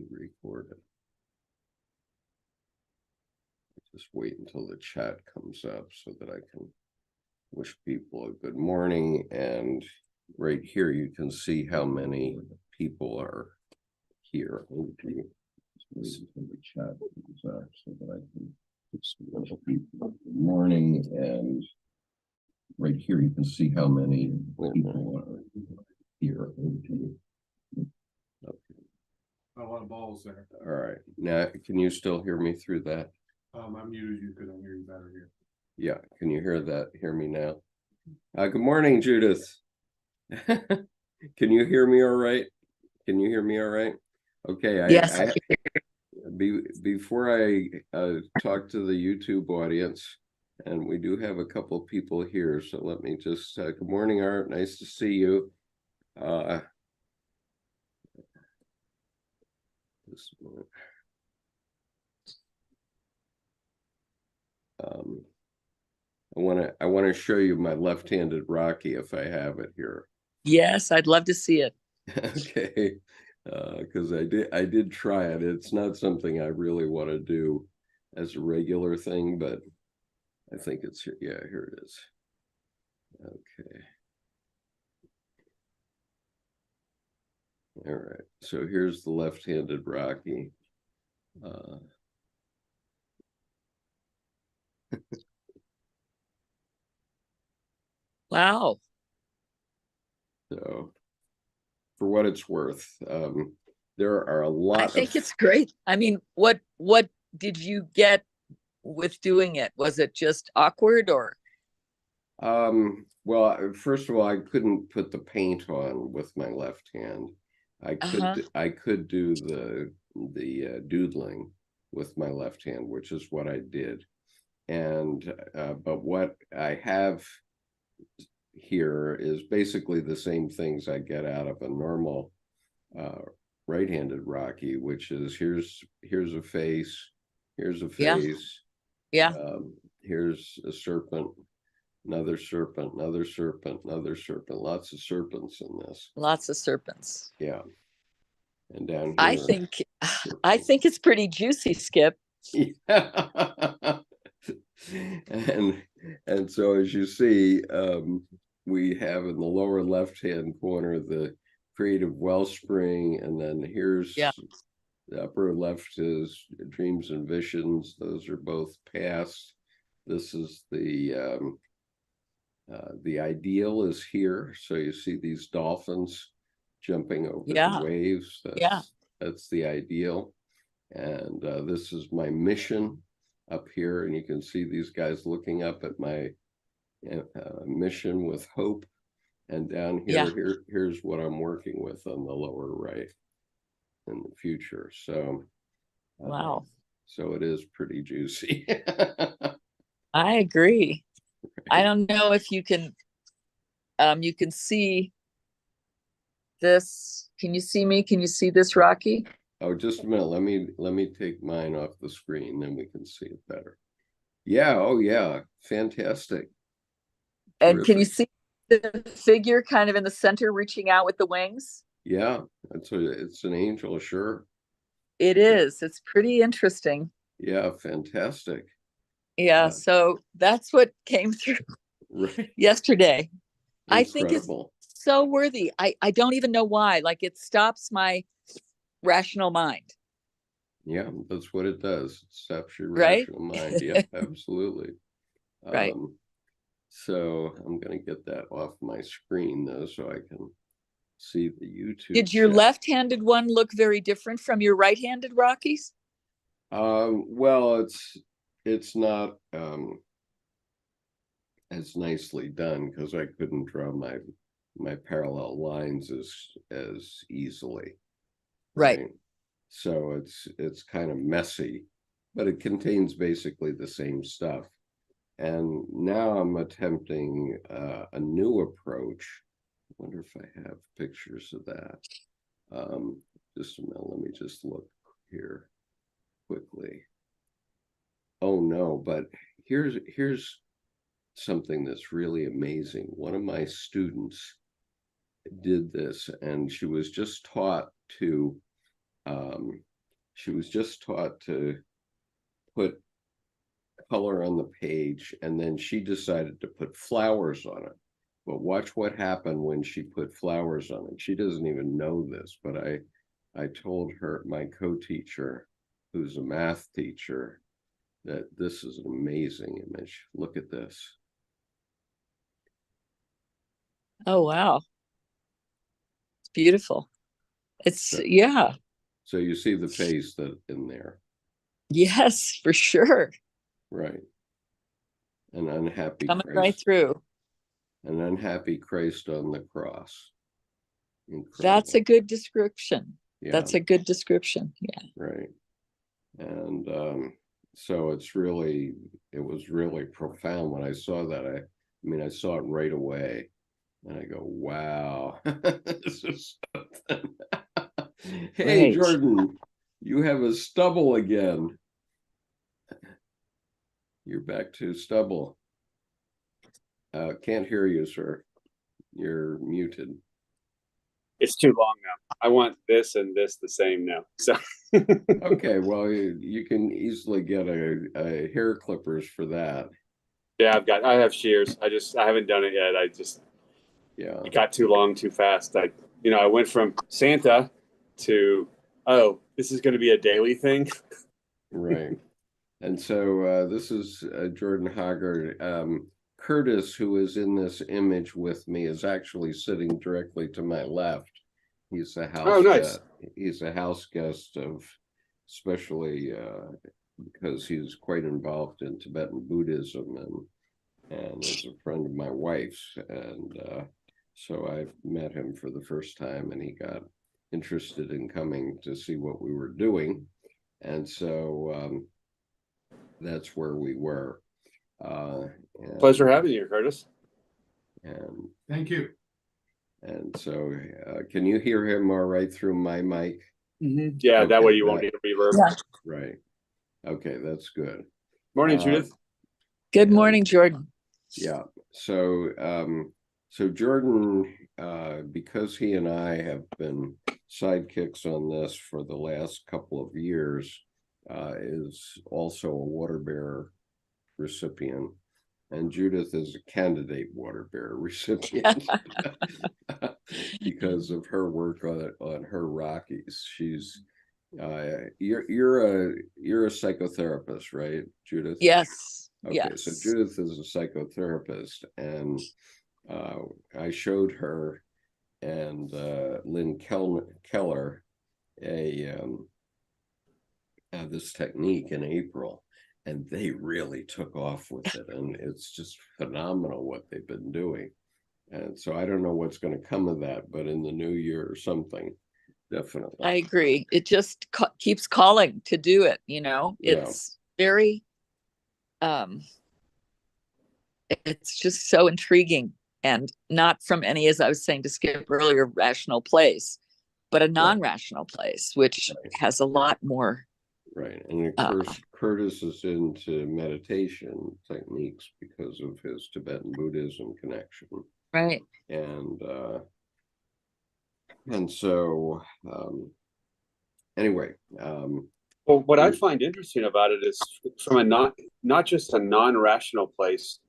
recorded. Just wait until the chat comes up so that I can wish people a good morning. And right here, you can see how many people are here. The chat comes up so that I can wish people good morning. And right here, you can see how many people are here. Okay. A lot of balls there. All right. Now, can you still hear me through that? I muted you because I hear you better here. Yeah. Can you hear that? Hear me now? Good morning, Judith. Can you hear me all right? Can you hear me all right? Okay. Yes. Before I talk to the YouTube audience, and we do have a couple of people here, so let me just, good morning, Art. Nice to see you. This one. I want to show you my left-handed Rocky if I have it here. Yes, I'd love to see it. Okay, because I did try it. It's not something I really want to do as a regular thing, but I think it's here. Yeah, here it is. Okay. All right. So here's the left-handed Rocky. Wow. So, for what it's worth, there are a lot. I think it's great. I mean, what did you get with doing it? Was it just awkward or? Well, first of all, I couldn't put the paint on with my left hand. I could do the doodling with my left hand, which is what I did. And but what I have here is basically the same things I get out of a normal right-handed Rocky, which is here's a face, here's a face, yeah, here's a serpent, another serpent, another serpent, another serpent. Lots of serpents in this. Lots of serpents. Yeah. And down here, I think it's pretty juicy, Skip. Yeah. and so as you see, we have in the lower left-hand corner the creative wellspring, and then here's the upper left is dreams and visions. Those are both past. This is the ideal is here. So you see these dolphins jumping over the waves. That's the ideal. And this is my mission up here. And you can see these guys looking up at my mission with hope. And down here, here's what I'm working with on the lower right in the future. So, wow. So it is pretty juicy. I agree. Right. I don't know if you can see this. Can you see me? Can you see this, Rocky? Oh, just a minute. Let me take mine off the screen, then we can see it better. Yeah. Oh, yeah. Fantastic. And terrific. Can you see the figure kind of in the center, reaching out with the wings? Yeah, it's an angel, sure. It is. It's pretty interesting. Yeah, fantastic. Yeah. So that's what came through yesterday. Incredible. I think it's so worthy. I don't even know why. Like, it stops my rational mind. Yeah, that's what it does. It stops your rational mind. Yeah, absolutely. Right. So I'm going to get that off my screen though, so I can see the YouTube. Did your left-handed one look very different from your right-handed Rockies? Well, it's not as nicely done because I couldn't draw my parallel lines as easily. Right. So it's kind of messy, but it contains basically the same stuff. And now I'm attempting a new approach. I wonder if I have pictures of that. Just a minute, let me just look here quickly. Oh no, but here's something that's really amazing. One of my students did this, and she was just taught to she was just taught to put color on the page, and then she decided to put flowers on it. But watch what happened when she put flowers on it. She doesn't even know this, but I told her, my co-teacher, who's a math teacher, that this is an amazing image. Look at this. Oh, wow. It's beautiful. It's, So, yeah. so you see the face that in there, Yes, for sure. right? An unhappy Coming right Christ, through. an unhappy Christ on the cross. That's Incredible. a good description. Yeah, That's a good description. Yeah. right. And so it was really profound when I saw that. I mean, I saw it right away, and I go, wow, this is something. Hey, Right. Jordan, you have a stubble again. You're back to stubble. Can't hear you, sir. You're muted. It's too long now. I want this and this the same now. So Okay, well, you can easily get a hair clippers for that. yeah, I have shears. I haven't done it yet. Yeah, It got too long too fast. I went from Santa to, oh, this is going to be a daily thing. right. And so this is Jordan Hoggard. Curtis, who is in this image with me, is actually sitting directly to my left. He's a house Oh, nice. guest. He's a house guest of, especially because he's quite involved in Tibetan Buddhism and is a friend of my wife's. And so I met him for the first time, and he got interested in coming to see what we were doing. And so that's where we were. Pleasure having you, Curtis. And Thank you. and so, can you hear him all right through my mic? Mm-hmm. Yeah, that Okay, way you won't need a reverb. Yeah. Right. Okay, that's good. Morning, Judith. Good And- morning, Jordan. Yeah. So, so Jordan, because he and I have been sidekicks on this for the last couple of years, is also a water bearer recipient, and Judith is a candidate water bearer recipient because of her work on her Rockies. She's you're a psychotherapist, right, Judith? Yes. Okay, Yes. so Judith is a psychotherapist, and I showed her and Lynn Keller this technique in April, and they really took off with it, and it's just phenomenal what they've been doing. And so I don't know what's going to come of that, but in the new year or something, definitely. I agree. It just keeps calling to do it, you know. It's very it's just so intriguing, and not from any, as I was saying to Skip earlier, rational place, but a non-rational place, which has a lot more. Right. And of course, Curtis is into meditation techniques because of his Tibetan Buddhism connection. Right. And so anyway. Well, what I find interesting about it is from a not just a non-rational place,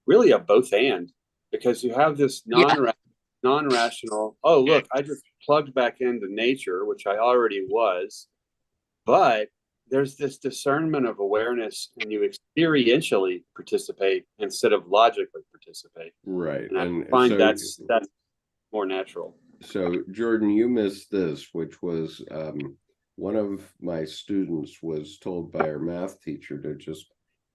really a both and, because you have this non-rational, oh, look, I just plugged back into nature, which I already was, but there's this discernment of awareness, and you experientially participate instead of logically participate. Right. And I find so, that's more natural. So Jordan, you missed this, which was one of my students was told by her math teacher to just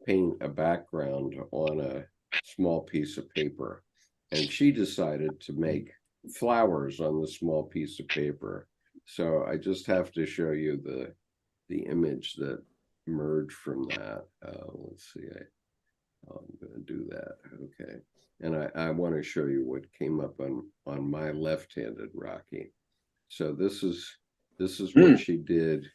paint a background on a small piece of paper, and she decided to make flowers on the small piece of paper. So I just have to show you the image that emerged from that. Let's see, I'm going to do that. Okay. And I want to show you what came up on my left-handed Rocky. So this is what she did,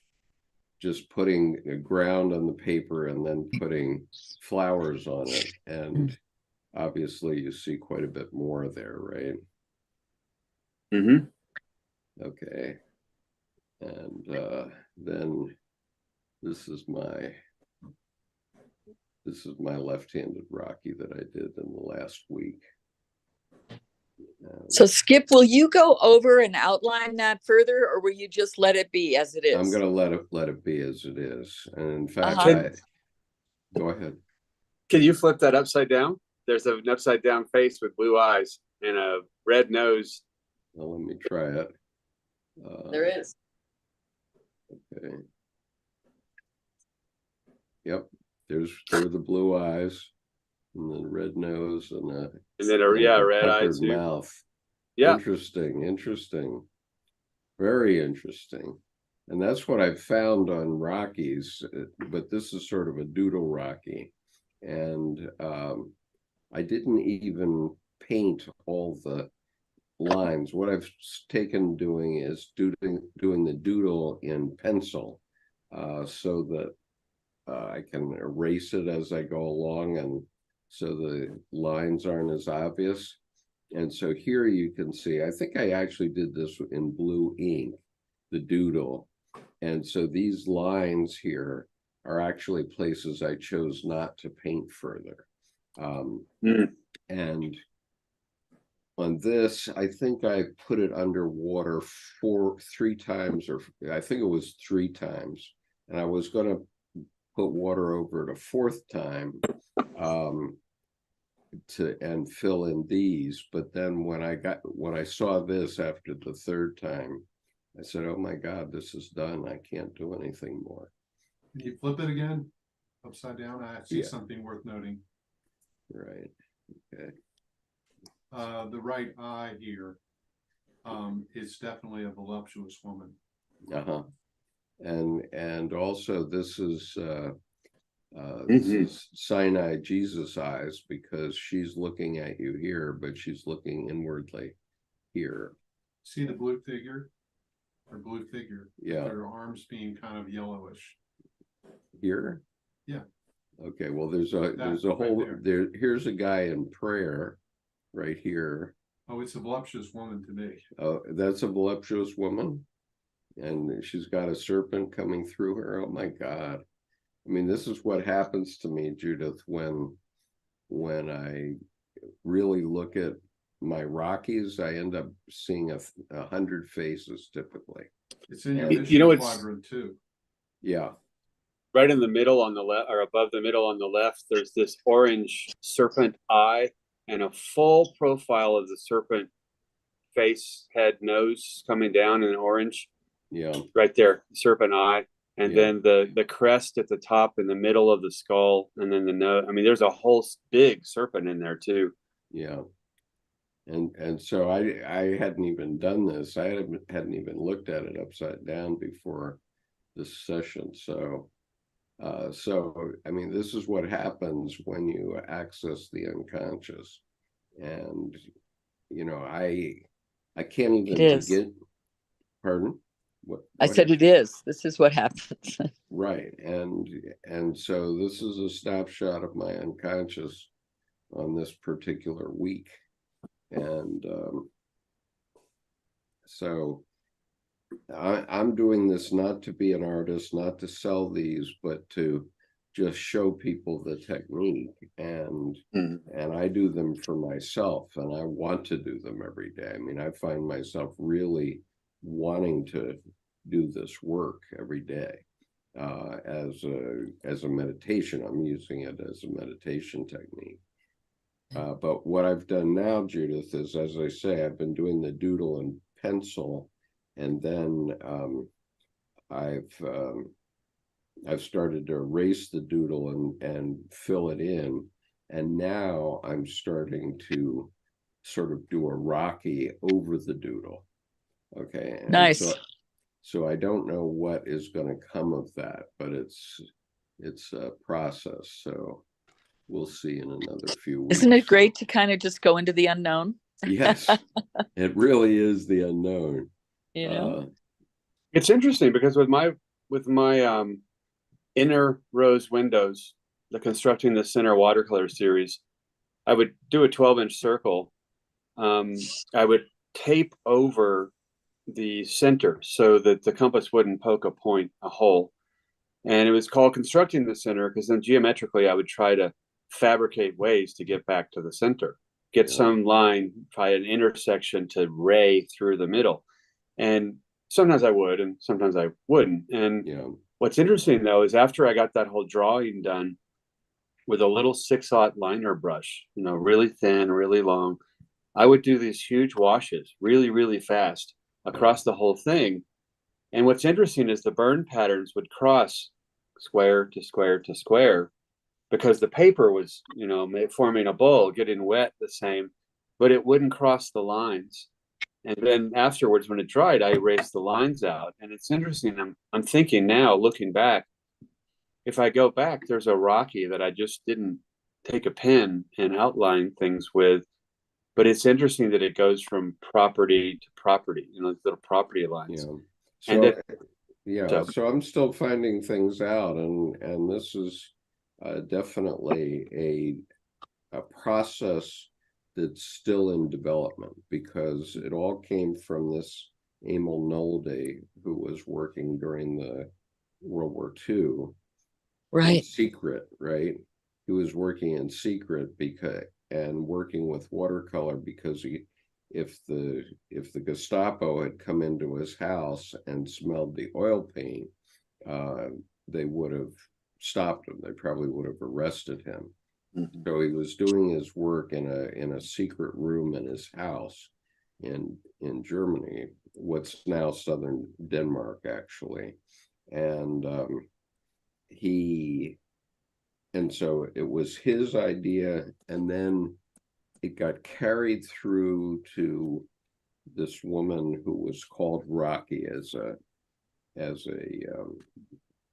just putting a ground on the paper and then putting flowers on it. And obviously you see quite a bit more there, right? Mm-hmm. Okay. And then This is my left-handed Rocky that I did in the last week. So Skip, will you go over and outline that further, or will you just let it be as it is? I'm going to let it be as it is. And in fact, go ahead. Can you flip that upside down? There's an upside down face with blue eyes and a red nose. Well, let me try it. There is. Okay. Yep. There are the blue eyes and the red nose and then a red eye too. Mouth. Yeah. Interesting. Very interesting. And that's what I've found on Rockies, but this is sort of a doodle Rocky. And I didn't even paint all the lines. What I've taken doing is doing the doodle in pencil so that I can erase it as I go along, and so the lines aren't as obvious. And so here you can see, I think I actually did this in blue ink, the doodle. And so these lines here are actually places I chose not to paint further. And on this, I think I put it underwater three times, or I think it was 3 times. And I was going to put water over it a 4th time and fill in these. But then when I saw this after the 3rd time, I said, oh my God, this is done. I can't do anything more. Can you flip it again? Upside down? I see something worth noting. Right. Okay. The right eye here is definitely a voluptuous woman. Uh-huh. And also this is Sinai Jesus eyes, because she's looking at you here, but she's looking inwardly here. See the blue figure? Or blue figure. Yeah. Her arms being kind of yellowish. Here? Yeah. Okay, well there's a whole right here's a guy in prayer right here. Oh, it's a voluptuous woman to me. Oh, that's a voluptuous woman, and she's got a serpent coming through her. Oh my God. I mean, this is what happens to me, Judith, when I really look at my Rockies. I end up seeing 100 faces typically. It's in your quadrant too. Yeah. Right in the middle on the left, or above the middle on the left, there's this orange serpent eye and a full profile of the serpent face, head, nose coming down in orange. Yeah. Right there, serpent eye. And then the crest at the top in the middle of the skull, and then the nose. I mean, there's a whole big serpent in there too. Yeah. And so I hadn't even done this. I hadn't even looked at it upside down before this session. So I mean, this is what happens when you access the unconscious. And you know, I can't even begin. Pardon? I said it is. This is what happens. Right. And so this is a snapshot of my unconscious on this particular week. And so I'm doing this not to be an artist, not to sell these, but to just show people the technique. And I do them for myself, and I want to do them every day. I mean, I find myself really wanting to do this work every day as a meditation. I'm using it as a meditation technique. But what I've done now, Judith, is, as I say, I've been doing the doodle and pencil, and then I've started to erase the doodle and fill it in, and now I'm starting to sort of do a Rocky over the doodle. Okay. And nice. So I don't know what is going to come of that, but it's a process. So we'll see in another few weeks. Isn't it great to kind of just go into the unknown? Yes, it really is the unknown. You know, it's interesting because with my inner rose windows, the Constructing the Center watercolor series, I would do a 12-inch circle. I would tape over the center so that the compass wouldn't poke a hole. And it was called constructing the center because then geometrically I would try to fabricate ways to get back to the center, get some line by an intersection to ray through the middle. And sometimes I would, and sometimes I wouldn't. And what's interesting though is after I got that whole drawing done with a little 6/0 liner brush, you know, really thin, really long, I would do these huge washes really, really fast across the whole thing. And what's interesting is the burn patterns would cross square to square to square because the paper was, you know, forming a bowl, getting wet the same, but it wouldn't cross the lines. And then afterwards, when it dried, I erased the lines out. And it's interesting. I'm thinking now, looking back, if I go back, there's a Rocky that I just didn't take a pen and outline things with. But it's interesting that it goes from property to property, you know, little property lines. So I'm still finding things out, and this is definitely a process that's still in development, because it all came from this Emil Nolde, who was working during the World War II in secret, right? He was working in secret and working with watercolor because if the Gestapo had come into his house and smelled the oil paint, they would have stopped him. They probably would have arrested him. So he was doing his work in a secret room in his house in Germany, what's now southern Denmark, actually. And so it was his idea, and then it got carried through to this woman who was called Rocky as a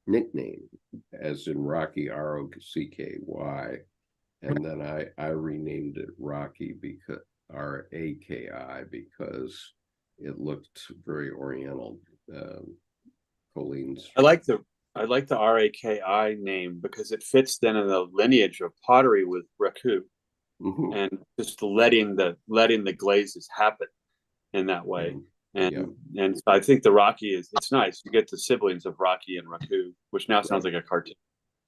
nickname, as in Rocky, Rokky, and then I renamed it Rocky because Raki, because it looked very Oriental. Colleen's. I like the Raki name because it fits then in the lineage of pottery with raku, and just letting the glazes happen in that way. And so I think the Rocky it's nice. You get the siblings of Rocky and Raku, which now sounds like a cartoon.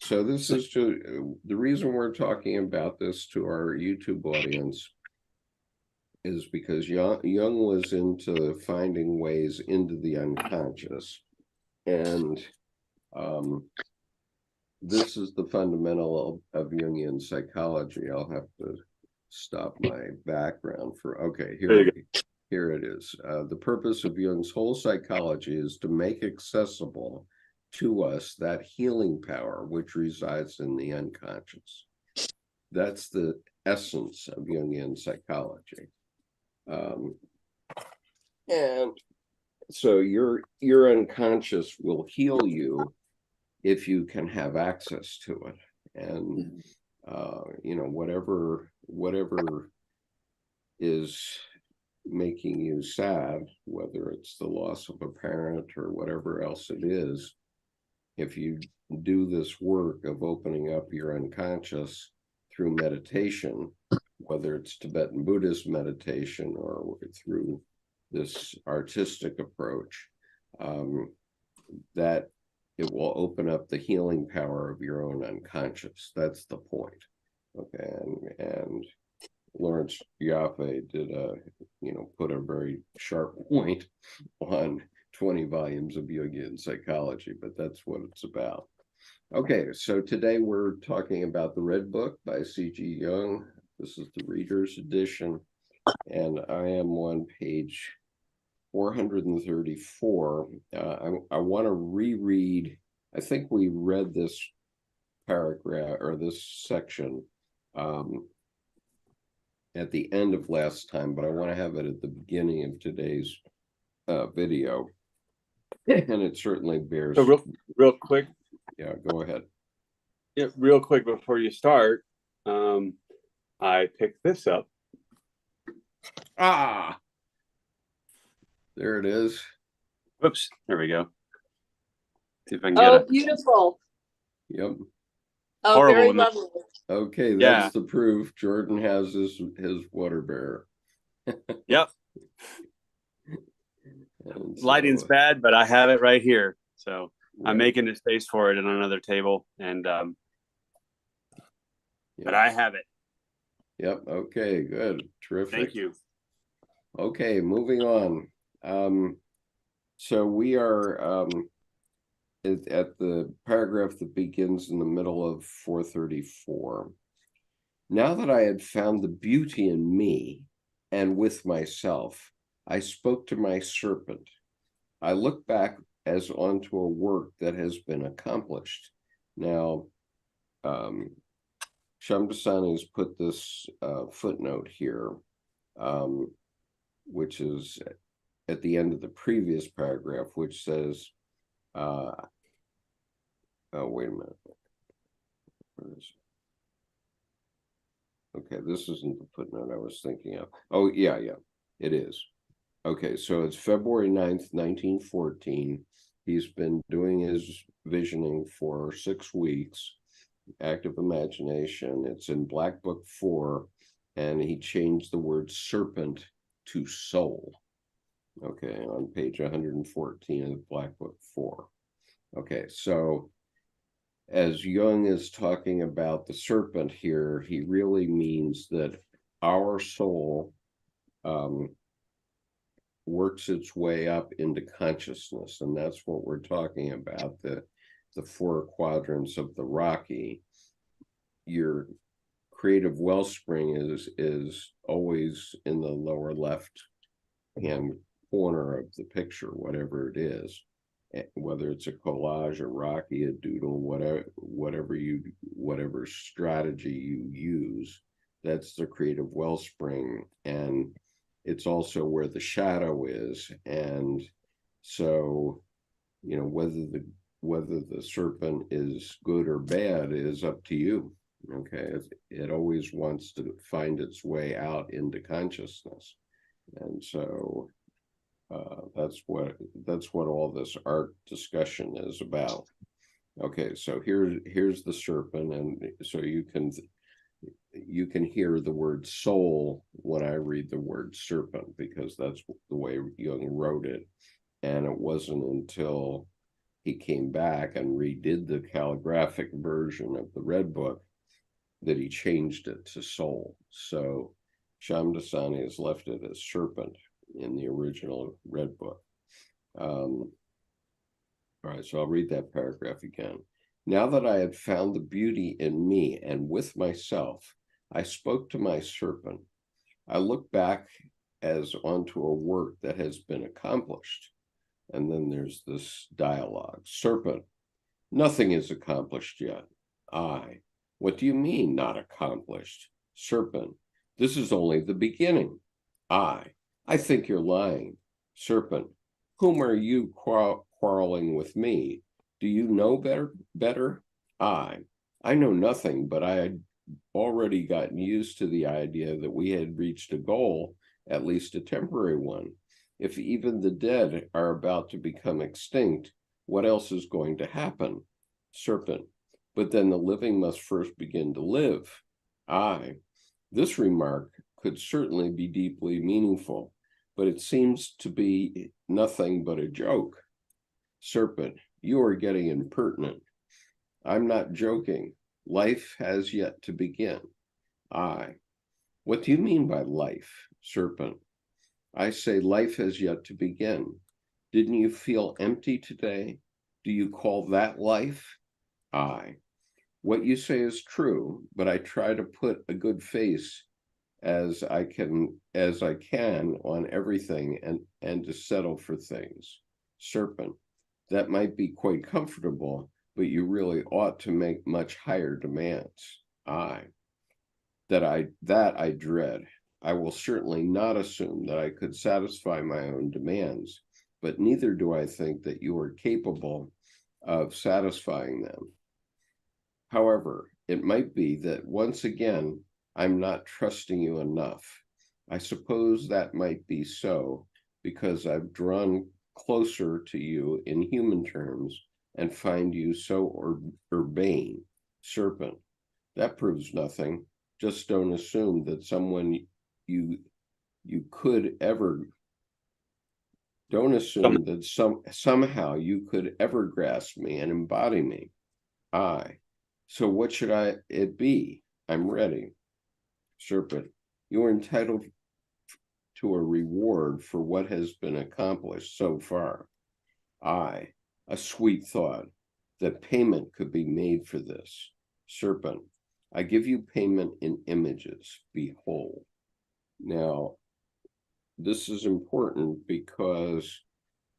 So this is the reason we're talking about this to our YouTube audience is because Jung was into finding ways into the unconscious, and this is the fundamental of Jungian psychology. I'll have to stop my background here it is. The purpose of Jung's whole psychology is to make accessible to us that healing power which resides in the unconscious. That's the essence of Jungian psychology. And so your unconscious will heal you if you can have access to it. And you know, whatever is making you sad, whether it's the loss of a parent or whatever else it is, if you do this work of opening up your unconscious through meditation, whether it's Tibetan Buddhist meditation or through this artistic approach, that it will open up the healing power of your own unconscious. That's the point. Okay, and Lawrence Jaffe did put a very sharp point on 20 volumes of Jungian psychology, but that's what it's about. Okay, so today we're talking about the Red Book by C.G. Jung. This is the Reader's Edition, and I am on page 434. I want to reread, I think we read this paragraph or this section at the end of last time, but I want to have it at the beginning of today's video. And it certainly bears. So real quick. Yeah, go ahead. Yeah, real quick before you start, I picked this up. There it is. Whoops, there we go. See if I can get it. Beautiful. Yep. Oh, Horrible, very lovely. Okay, that's the proof. Jordan has his water bearer. Yep. So, lighting's bad, but I have it right here. So I'm making a space for it on another table, and but I have it. Yep. Okay, good. Terrific. Thank you. Okay, moving on. So we are at the paragraph that begins in the middle of 434. Now that I had found the beauty in me and with myself, I spoke to my serpent. I look back as onto a work that has been accomplished. Now, Shamdasani has put this footnote here, which is at the end of the previous paragraph, which says, oh, wait a minute. Where is it? Okay, this isn't the footnote I was thinking of. Oh, yeah, it is. Okay, so it's February 9th, 1914. He's been doing his visioning for 6 weeks, active imagination. It's in Black Book 4, and he changed the word serpent to soul. Okay, on page 114 of Black Book 4. Okay, so as Jung is talking about the serpent here, he really means that our soul works its way up into consciousness, and that's what we're talking about, the 4 quadrants of the Rocky. Your creative wellspring is always in the lower left hand corner of the picture, whatever it is, whether it's a collage, a Rocky, a doodle, whatever strategy you use, that's the creative wellspring. And it's also where the shadow is. And so, you know, whether the serpent is good or bad is up to you. Okay, it always wants to find its way out into consciousness. And so that's what all this art discussion is about. Okay, so here's the serpent, and so you can hear the word soul when I read the word serpent, because that's the way Jung wrote it. And it wasn't until he came back and redid the calligraphic version of the Red Book that he changed it to soul. So Shamdasani has left it as serpent in the original Red Book. All right, so I'll read that paragraph again. Now that I had found the beauty in me and with myself, I spoke to my serpent. I look back as onto a work that has been accomplished. And then there's this dialogue. Serpent, nothing is accomplished yet. I, what do you mean not accomplished? Serpent, this is only the beginning. I think you're lying. Serpent, whom are you quarreling with me? Do you know better? I know nothing, but I had already gotten used to the idea that we had reached a goal, at least a temporary one. If even the dead are about to become extinct, what else is going to happen? Serpent, but then the living must first begin to live. This remark could certainly be deeply meaningful, but it seems to be nothing but a joke. Serpent, you are getting impertinent. I'm not joking. Life has yet to begin. What do you mean by life? Serpent, I say life has yet to begin. Didn't you feel empty today? Do you call that life? What you say is true, but I try to put a good face as I can on everything and to settle for things. Serpent, that might be quite comfortable, but you really ought to make much higher demands. That I dread. I will certainly not assume that I could satisfy my own demands, but neither do I think that you are capable of satisfying them. However, it might be that once again, I'm not trusting you enough. I suppose that might be so because I've drawn closer to you in human terms and find you so urbane. Serpent, that proves nothing. Just don't assume that someone you could ever Don't assume that somehow you could ever grasp me and embody me. So what should it be? I'm ready. Serpent, you are entitled to a reward for what has been accomplished so far. A sweet thought that payment could be made for this. Serpent, I give you payment in images. Behold. Now, this is important because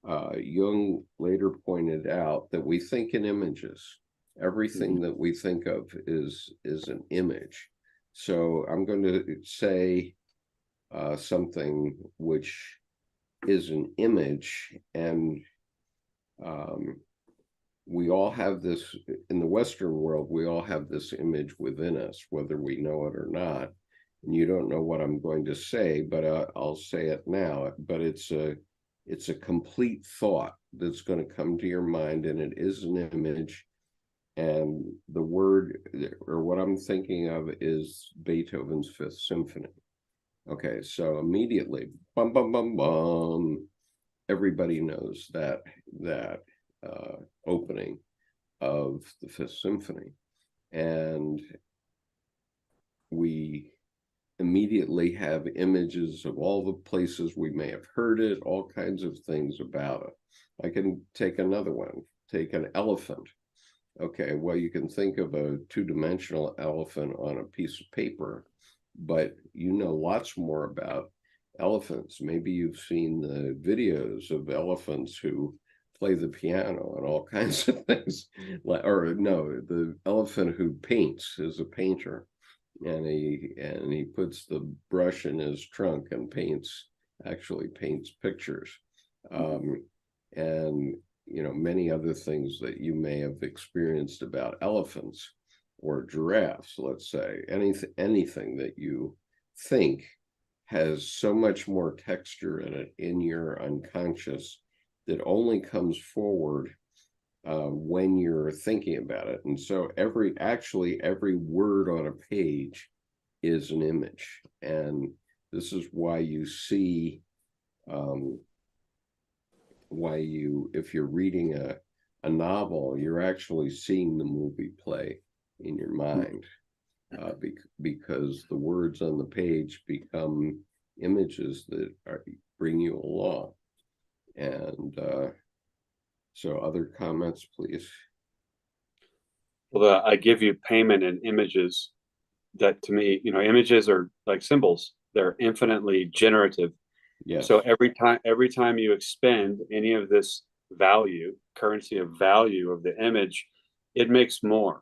Jung later pointed out that we think in images. Everything that we think of is an image. So I'm going to say something which is an image, and we all have this in the Western world. We all have this image within us, whether we know it or not. And you don't know what I'm going to say, but I'll say it now. But it's a complete thought that's going to come to your mind, and it is an image. And the word, or what I'm thinking of, is Beethoven's Fifth Symphony. Okay, so immediately, bum bum bum bum, everybody knows that opening of the Fifth Symphony, and we immediately have images of all the places we may have heard it, all kinds of things about it. I can take another one, take an elephant. Okay, well, you can think of a two-dimensional elephant on a piece of paper, but you know lots more about elephants. Maybe you've seen the videos of elephants who play the piano and all kinds of things. Or no, the elephant who paints is a painter, and he puts the brush in his trunk and actually paints pictures. And you know, many other things that you may have experienced about elephants or giraffes, let's say. Anything that you think has so much more texture in it in your unconscious that only comes forward when you're thinking about it. And so every word on a page is an image. And this is why you see if you're reading a novel, you're actually seeing the movie play in your mind, because the words on the page become images that bring you along. And so other comments, please. Well, I give you payment in images. That to me, images are like symbols. They're infinitely generative. Yes. So every time you expend any of this currency of value of the image, it makes more.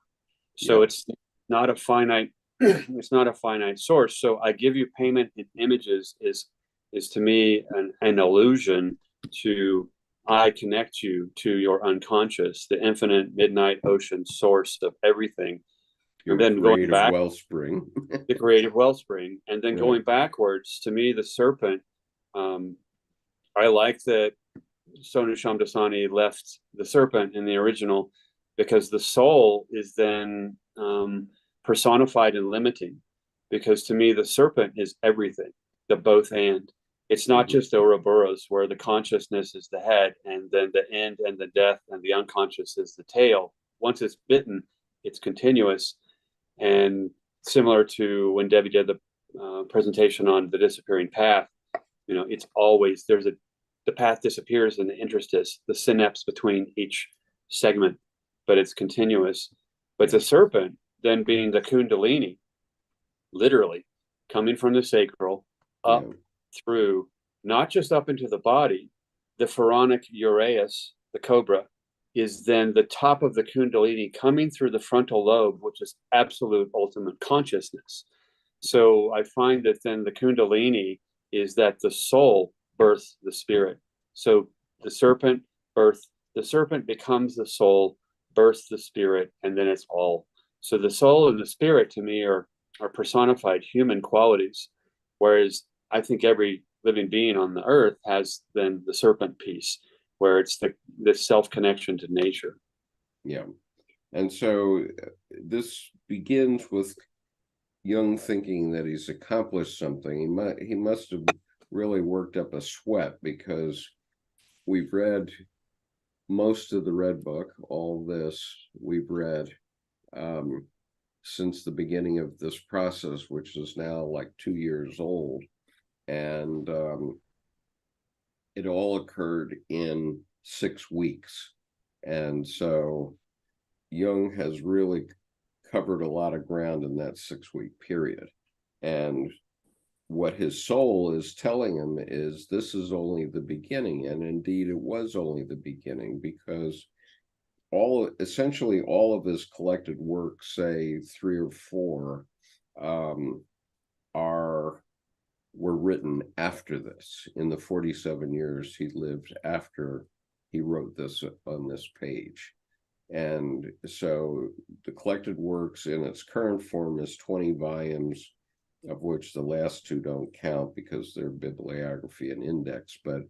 So it's not a finite, it's not a finite source. So I give you payment in images is to me an illusion to I connect you to your unconscious, the infinite midnight ocean source of everything. Your and then going back, wellspring. the creative wellspring, and then going backwards, to me, the serpent. I like that Sonu Shamdasani left the serpent in the original, because the soul is then personified and limiting. Because to me, the serpent is everything, the both and. It's not just Ouroboros, where the consciousness is the head, and then the end and the death and the unconscious is the tail. Once it's bitten, it's continuous. And similar to when Debbie did the presentation on the disappearing path, it's always the path disappears in the interstice, the synapse between each segment, but it's continuous. But the serpent then being the kundalini, literally coming from the sacral up through, not just up into the body, the pharaonic uraeus, the cobra, is then the top of the kundalini coming through the frontal lobe, which is absolute ultimate consciousness. So I find that then the kundalini is that the soul births the spirit. So the serpent becomes the soul, births the spirit, and then it's all. So the soul and the spirit to me are personified human qualities, whereas I think every living being on the earth has then the serpent piece, where it's the self-connection to nature. Yeah. And so this begins with Jung thinking that he's accomplished something. He must have really worked up a sweat, because we've read most of the Red Book. All this we've read since the beginning of this process, which is now like 2 years old. And it all occurred in 6 weeks. And so Jung has really covered a lot of ground in that 6-week period. And what his soul is telling him is this is only the beginning. And indeed, it was only the beginning, because essentially all of his collected works, say 3 or 4, were written after this, in the 47 years he lived after he wrote this on this page. And so the collected works in its current form is 20 volumes, of which the last 2 don't count because they're bibliography and index, but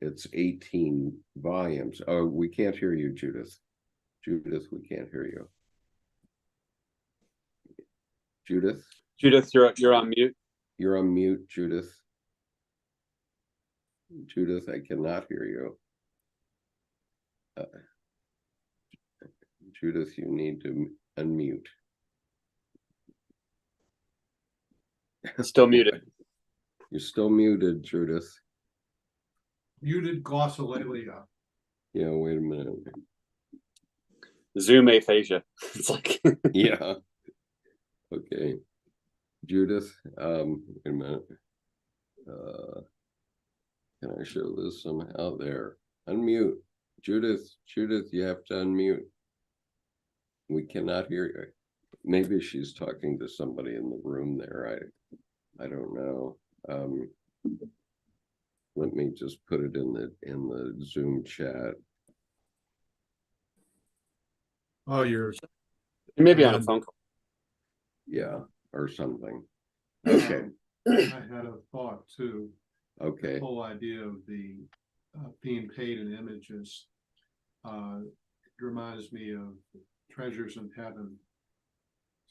it's 18 volumes. Oh, we can't hear you, Judith. Judith, we can't hear you. Judith? Judith, you're on mute. You're on mute, Judith. Judith, I cannot hear you. Judith, you need to unmute. Still muted. You're still muted, Judith. Muted glossolalia. Yeah, wait a minute. Zoom aphasia. It's like Yeah. Okay. Judith, wait a minute. Can I show this somehow? There. Unmute. Judith, you have to unmute. We cannot hear you. Maybe she's talking to somebody in the room there. I don't know. Let me just put it in the Zoom chat. Oh, you're maybe on a phone call. Yeah, or something. Okay. I had a thought too. Okay. The whole idea of the being paid in images it reminds me of treasures in heaven.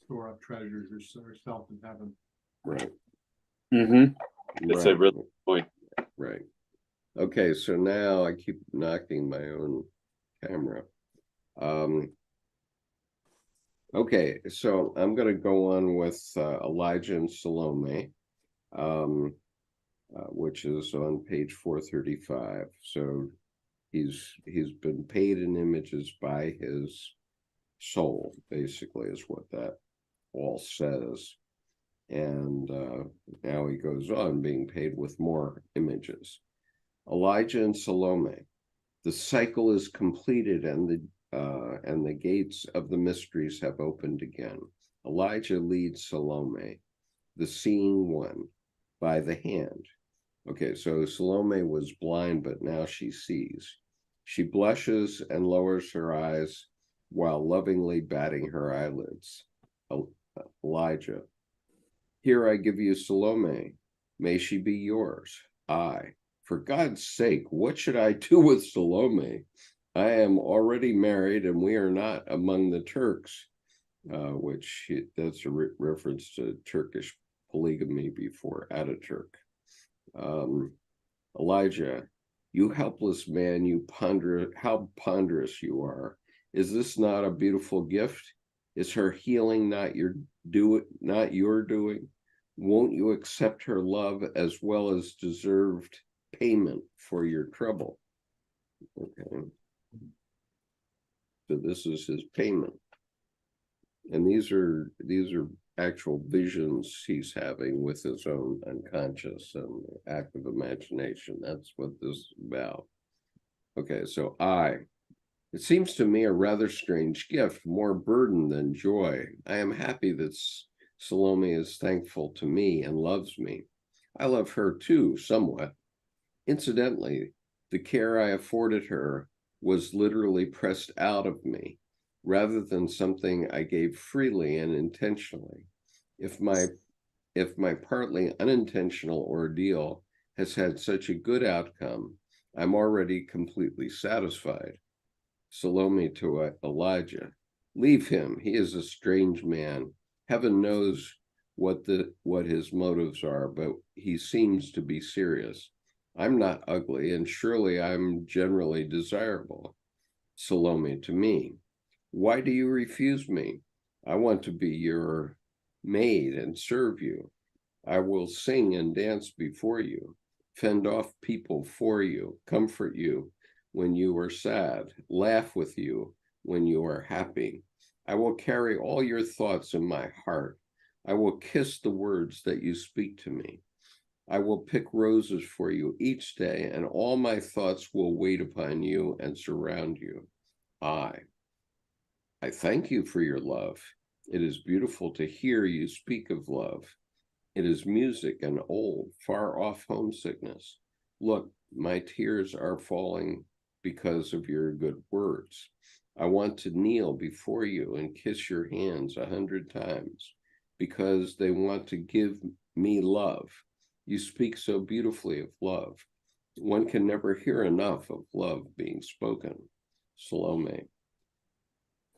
Store up treasures yourself in heaven. Right. That's a real point. Right. Okay, so now I keep knocking my own camera. Okay, so I'm going to go on with Elijah and Salome, which is on page 435. So he's been paid in images by his soul, basically, is what that all says. And now he goes on being paid with more images. Elijah and Salome. The cycle is completed, and the gates of the mysteries have opened again. Elijah leads Salome, the seeing one, by the hand. Okay, so Salome was blind, but now she sees. She blushes and lowers her eyes while lovingly batting her eyelids. Elijah. Here I give you Salome. May she be yours. For God's sake, what should I do with Salome? I am already married, and we are not among the Turks, that's a reference to Turkish polygamy before Ataturk. Elijah, you helpless man, how ponderous you are. Is this not a beautiful gift? Is her healing not your doing? Won't you accept her love as well as deserved payment for your trouble? Okay. So this is his payment. And these are actual visions he's having with his own unconscious and active imagination. That's what this is about. Okay, so it seems to me a rather strange gift, more burden than joy. I am happy that Salome is thankful to me and loves me. I love her too, somewhat. Incidentally, the care I afforded her was literally pressed out of me, rather than something I gave freely and intentionally. If my partly unintentional ordeal has had such a good outcome, I'm already completely satisfied. Salome to Elijah. Leave him. He is a strange man. Heaven knows what his motives are, but he seems to be serious. I'm not ugly, and surely I'm generally desirable. Salome to me, why do you refuse me? I want to be your maid and serve you. I will sing and dance before you, fend off people for you, comfort you when you are sad, laugh with you when you are happy. I will carry all your thoughts in my heart. I will kiss the words that you speak to me. I will pick roses for you each day, and all my thoughts will wait upon you and surround you. I thank you for your love. It is beautiful to hear you speak of love. It is music and old, far off homesickness. Look, my tears are falling because of your good words. I want to kneel before you and kiss your hands 100 times because they want to give me love. You speak so beautifully of love. One can never hear enough of love being spoken. Salome,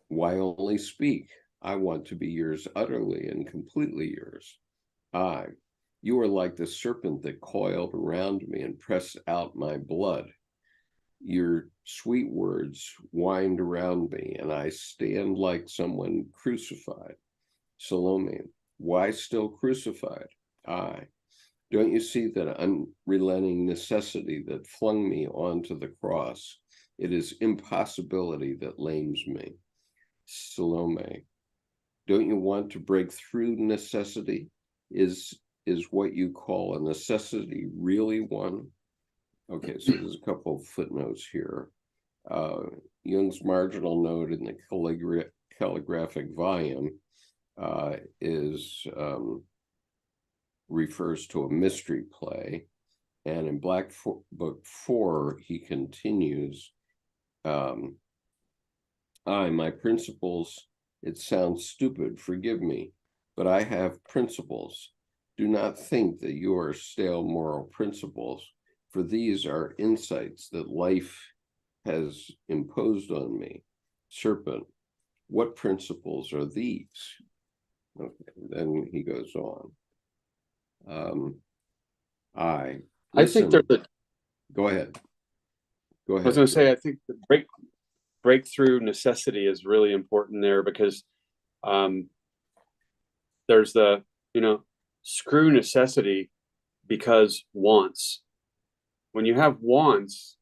why only speak? I want to be yours utterly and completely yours. You are like the serpent that coiled around me and pressed out my blood. Your sweet words wind around me, and I stand like someone crucified. Salome, why still crucified? Don't you see that unrelenting necessity that flung me onto the cross? It is impossibility that lames me. Salome, don't you want to break through necessity? Is what you call a necessity really one? Okay, so there's a couple of footnotes here. Jung's marginal note in the calligraphic volume refers to a mystery play, and in Black Book 4 he continues, my principles, it sounds stupid, forgive me, but I have principles. Do not think that you are stale moral principles, for these are insights that life has imposed on me. Serpent, what principles are these? Okay, then he goes on. I think there's a, Go ahead. Go ahead. I was going to say, I think the breakthrough necessity is really important there, because there's the, screw necessity because wants. When you have wants,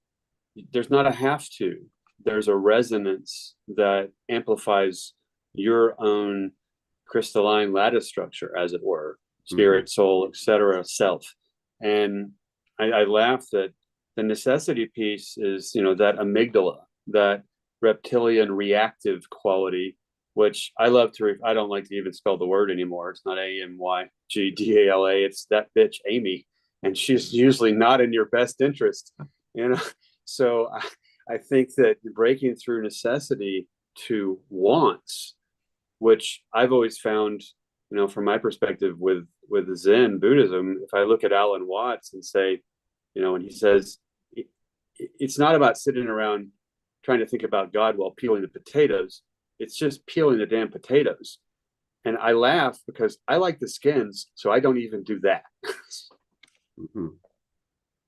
there's not a have to. There's a resonance that amplifies your own crystalline lattice structure, as it were, spirit, soul, etc., self. And I laugh that the necessity piece is, that amygdala, that reptilian reactive quality, which I love to, I don't like to even spell the word anymore. It's not AMYGDALA. It's that bitch, Amy. And she's usually not in your best interest, So I think that breaking through necessity to wants, which I've always found, from my perspective with Zen Buddhism, if I look at Alan Watts and say, when he says, it's not about sitting around trying to think about God while peeling the potatoes. It's just peeling the damn potatoes. And I laugh because I like the skins, so I don't even do that.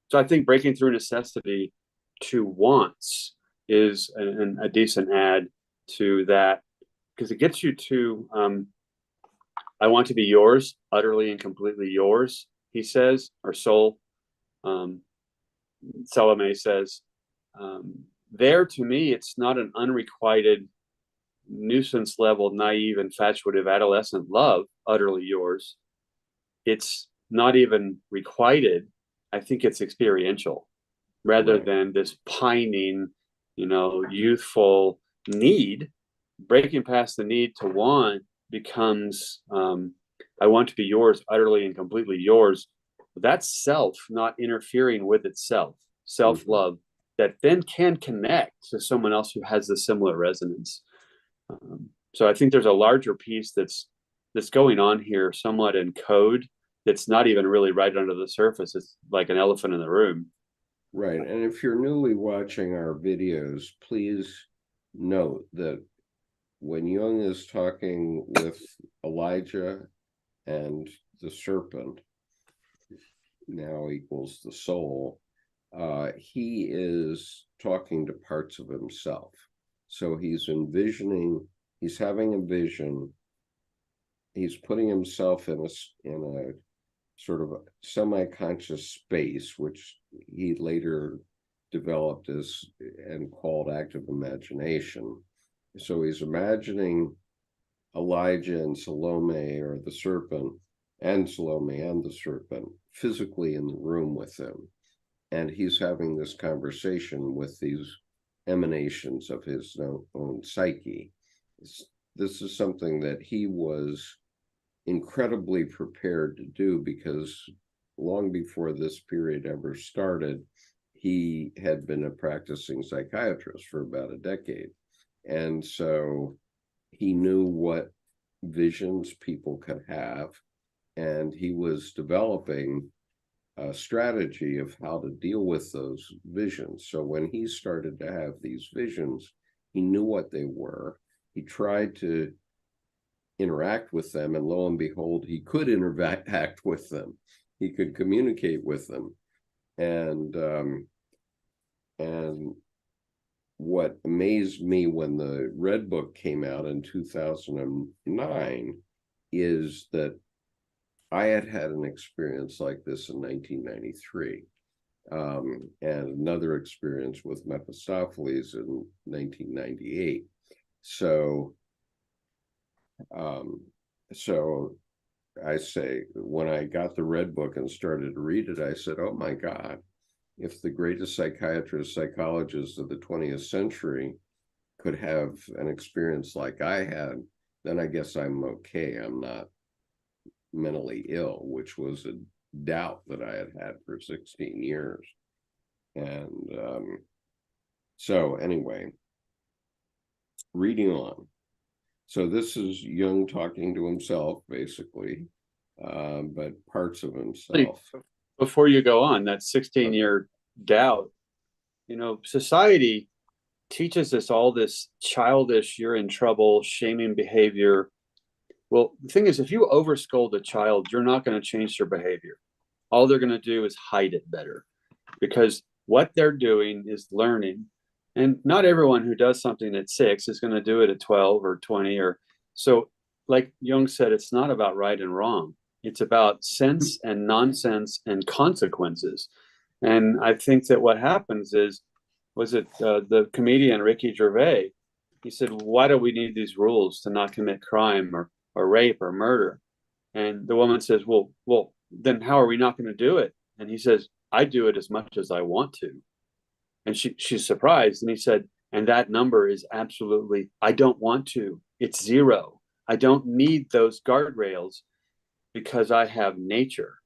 So I think breaking through necessity to wants is a decent add to that, because it gets you to, I want to be yours, utterly and completely yours, he says, or soul. Salome says, there to me, it's not an unrequited nuisance level, naive, infatuative adolescent love, utterly yours. It's not even requited. I think it's experiential rather than this pining, youthful need. Breaking past the need to want becomes, I want to be yours, utterly and completely yours. That's self not interfering with itself, self-love that then can connect to someone else who has the similar resonance. So I think there's a larger piece that's going on here, somewhat in code, that's not even really right under the surface. It's like an elephant in the room. Right. And if you're newly watching our videos, please note that when Jung is talking with Elijah and the serpent, now equals the soul, he is talking to parts of himself. So he's envisioning, he's having a vision, he's putting himself in a sort of a semi-conscious space, which he later developed as and called active imagination. So he's imagining Elijah and Salome, or the serpent, and Salome and the serpent, physically in the room with him. And he's having this conversation with these emanations of his own psyche. This is something that he was incredibly prepared to do, because long before this period ever started, he had been a practicing psychiatrist for about a decade. And so he knew what visions people could have, and he was developing a strategy of how to deal with those visions. So when he started to have these visions, he knew what they were. He tried to interact with them, and lo and behold, he could interact with them. He could communicate with them. And what amazed me when the Red Book came out in 2009 is that I had an experience like this in 1993, and another experience with Mephistopheles in 1998. So I say, when I got the Red Book and started to read it, I said, oh my God, if the greatest psychologists of the 20th century could have an experience like I had, then I guess I'm okay. I'm not mentally ill, which was a doubt that I had had for 16 years. And so anyway, reading on. So this is Jung talking to himself, basically, but parts of himself. Before you go on, that 16-year doubt, society teaches us all this childish, you're in trouble, shaming behavior. Well, the thing is, if you overscold a child, you're not going to change their behavior. All they're going to do is hide it better, because what they're doing is learning. And not everyone who does something at 6 is going to do it at 12 or 20. Or so, like Jung said, it's not about right and wrong. It's about sense and nonsense and consequences. And I think that what happens is, the comedian Ricky Gervais? He said, why do we need these rules to not commit crime or rape or murder? And the woman says, well, then how are we not going to do it? And he says, I do it as much as I want to. And she's surprised. And he said, and that number is absolutely, I don't want to. It's 0. I don't need those guardrails because I have nature.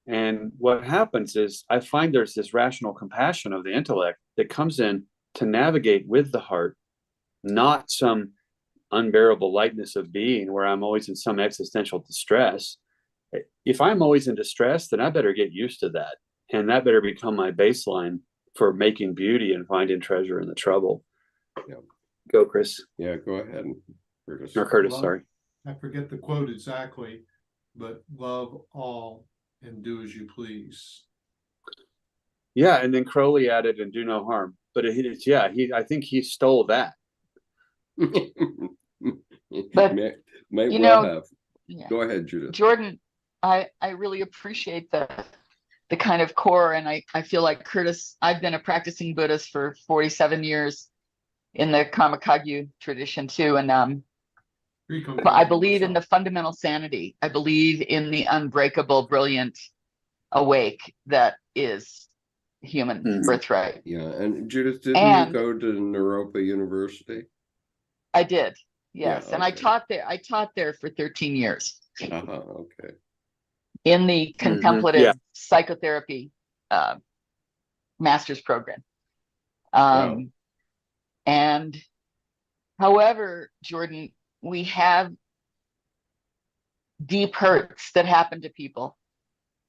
And what happens is, I find there's this rational compassion of the intellect that comes in to navigate with the heart, not some unbearable lightness of being where I'm always in some existential distress. If I'm always in distress, then I better get used to that. And that better become my baseline for making beauty and finding treasure in the trouble. Yeah. Go, Chris. Yeah, go ahead, Curtis. Or Curtis, sorry. I forget the quote exactly, but love all and do as you please. Yeah, and then Crowley added, and do no harm. But I think he stole that. But might you well know, have. Yeah. Go ahead, Judith. Jordan, I really appreciate the kind of core, and I feel like Curtis, I've been a practicing Buddhist for 47 years in the Karma Kagyu tradition too, and but I believe in the fundamental sanity. I believe in the unbreakable, brilliant awake that is human birthright. Yeah, and Judith, didn't you go to Naropa University? I did, yes, Yeah, and I okay. taught there for 13 years. Okay. In the contemplative psychotherapy master's program. Wow. And however, Jordan, we have deep hurts that happen to people,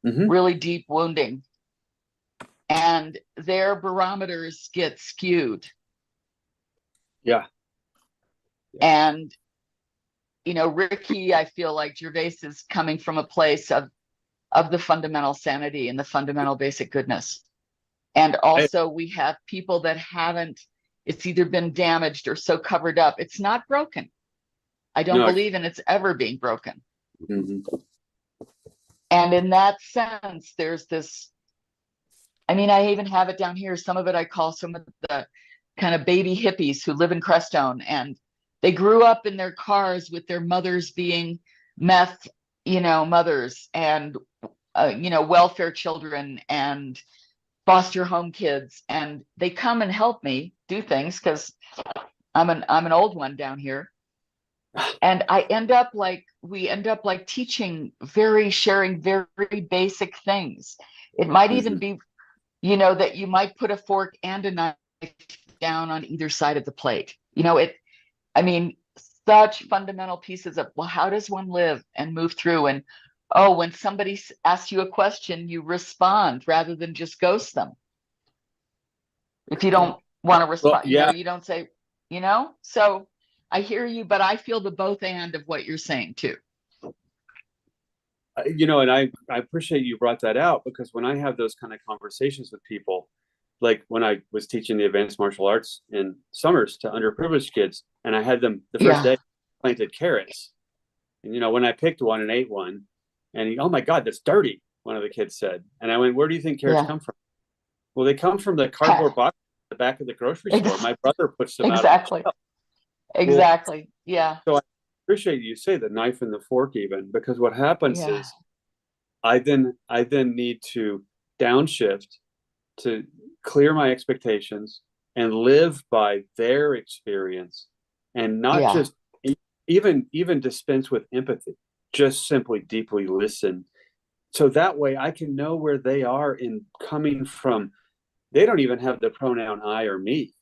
really deep wounding, and their barometers get skewed. Yeah. And, Ricky, I feel like Gervais is coming from a place of the fundamental sanity and the fundamental basic goodness. And also we have people that haven't, it's either been damaged or so covered up. It's not broken. I don't believe in it's ever being broken. Mhm. And in that sense, there's this, I mean, I even have it down here. Some of it I call some of the kind of baby hippies who live in Crestone, and they grew up in their cars with their mothers being meth, mothers, and, welfare children and foster home kids. And they come and help me do things because I'm an old one down here. And we end up like sharing very basic things. It might even be, that you might put a fork and a knife down on either side of the plate. Such fundamental pieces of, well, how does one live and move through? And, oh, when somebody asks you a question, you respond rather than just ghost them. If you don't want to respond, Well, you don't say, so I hear you, but I feel the both and of what you're saying too. And I appreciate you brought that out, because when I have those kind of conversations with people, like when I was teaching the advanced martial arts in summers to underprivileged kids, and I had them the first day planted carrots, and when I picked one and ate one, and oh my God, that's dirty, one of the kids said, and I went, where do you think carrots come from? Well, they come from the cardboard box at the back of the grocery store. My brother puts them out. Exactly. Yeah. So I appreciate you say the knife and the fork, even, because what happens is I then need to downshift to clear my expectations and live by their experience, and not just even dispense with empathy, just simply deeply listen. So that way I can know where they are in coming from. They don't even have the pronoun I or me,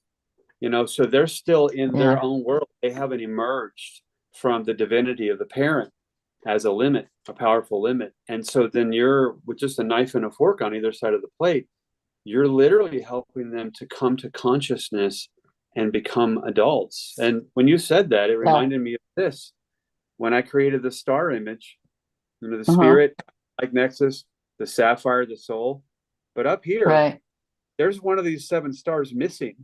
so they're still in their own world. They haven't emerged from the divinity of the parent as a limit, a powerful limit. And so then you're, with just a knife and a fork on either side of the plate, you're literally helping them to come to consciousness and become adults. And when you said that, it reminded me of this. When I created the star image, the spirit, like Nexus, the sapphire, the soul. But up here, there's one of these 7 stars missing.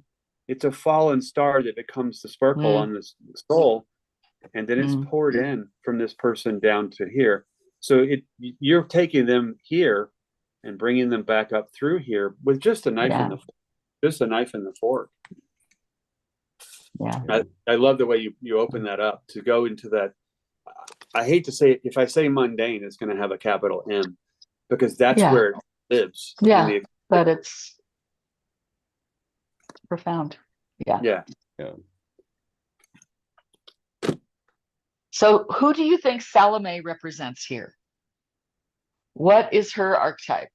It's a fallen star that becomes the sparkle on the soul, and then it's poured in from this person down to here. So you're taking them here and bringing them back up through here with just a knife and the fork. Yeah, I love the way you open that up to go into that. I hate to say it, if I say mundane, it's going to have a capital M, because that's where it lives. Yeah, but it's profound. Yeah. So who do you think Salome represents here? What is her archetype?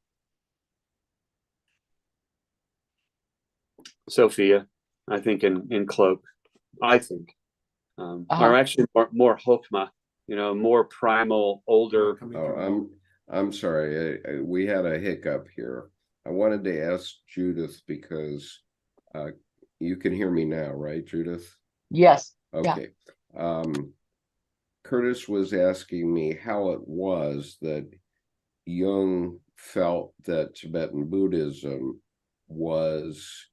Sophia, I think, in cloak, I think, or actually more Hokmah, more primal, older. Oh, I'm sorry. We had a hiccup here. I wanted to ask Judith, because you can hear me now, right, Judith? Yes. Okay. Curtis was asking me how it was that Jung felt that Tibetan Buddhism was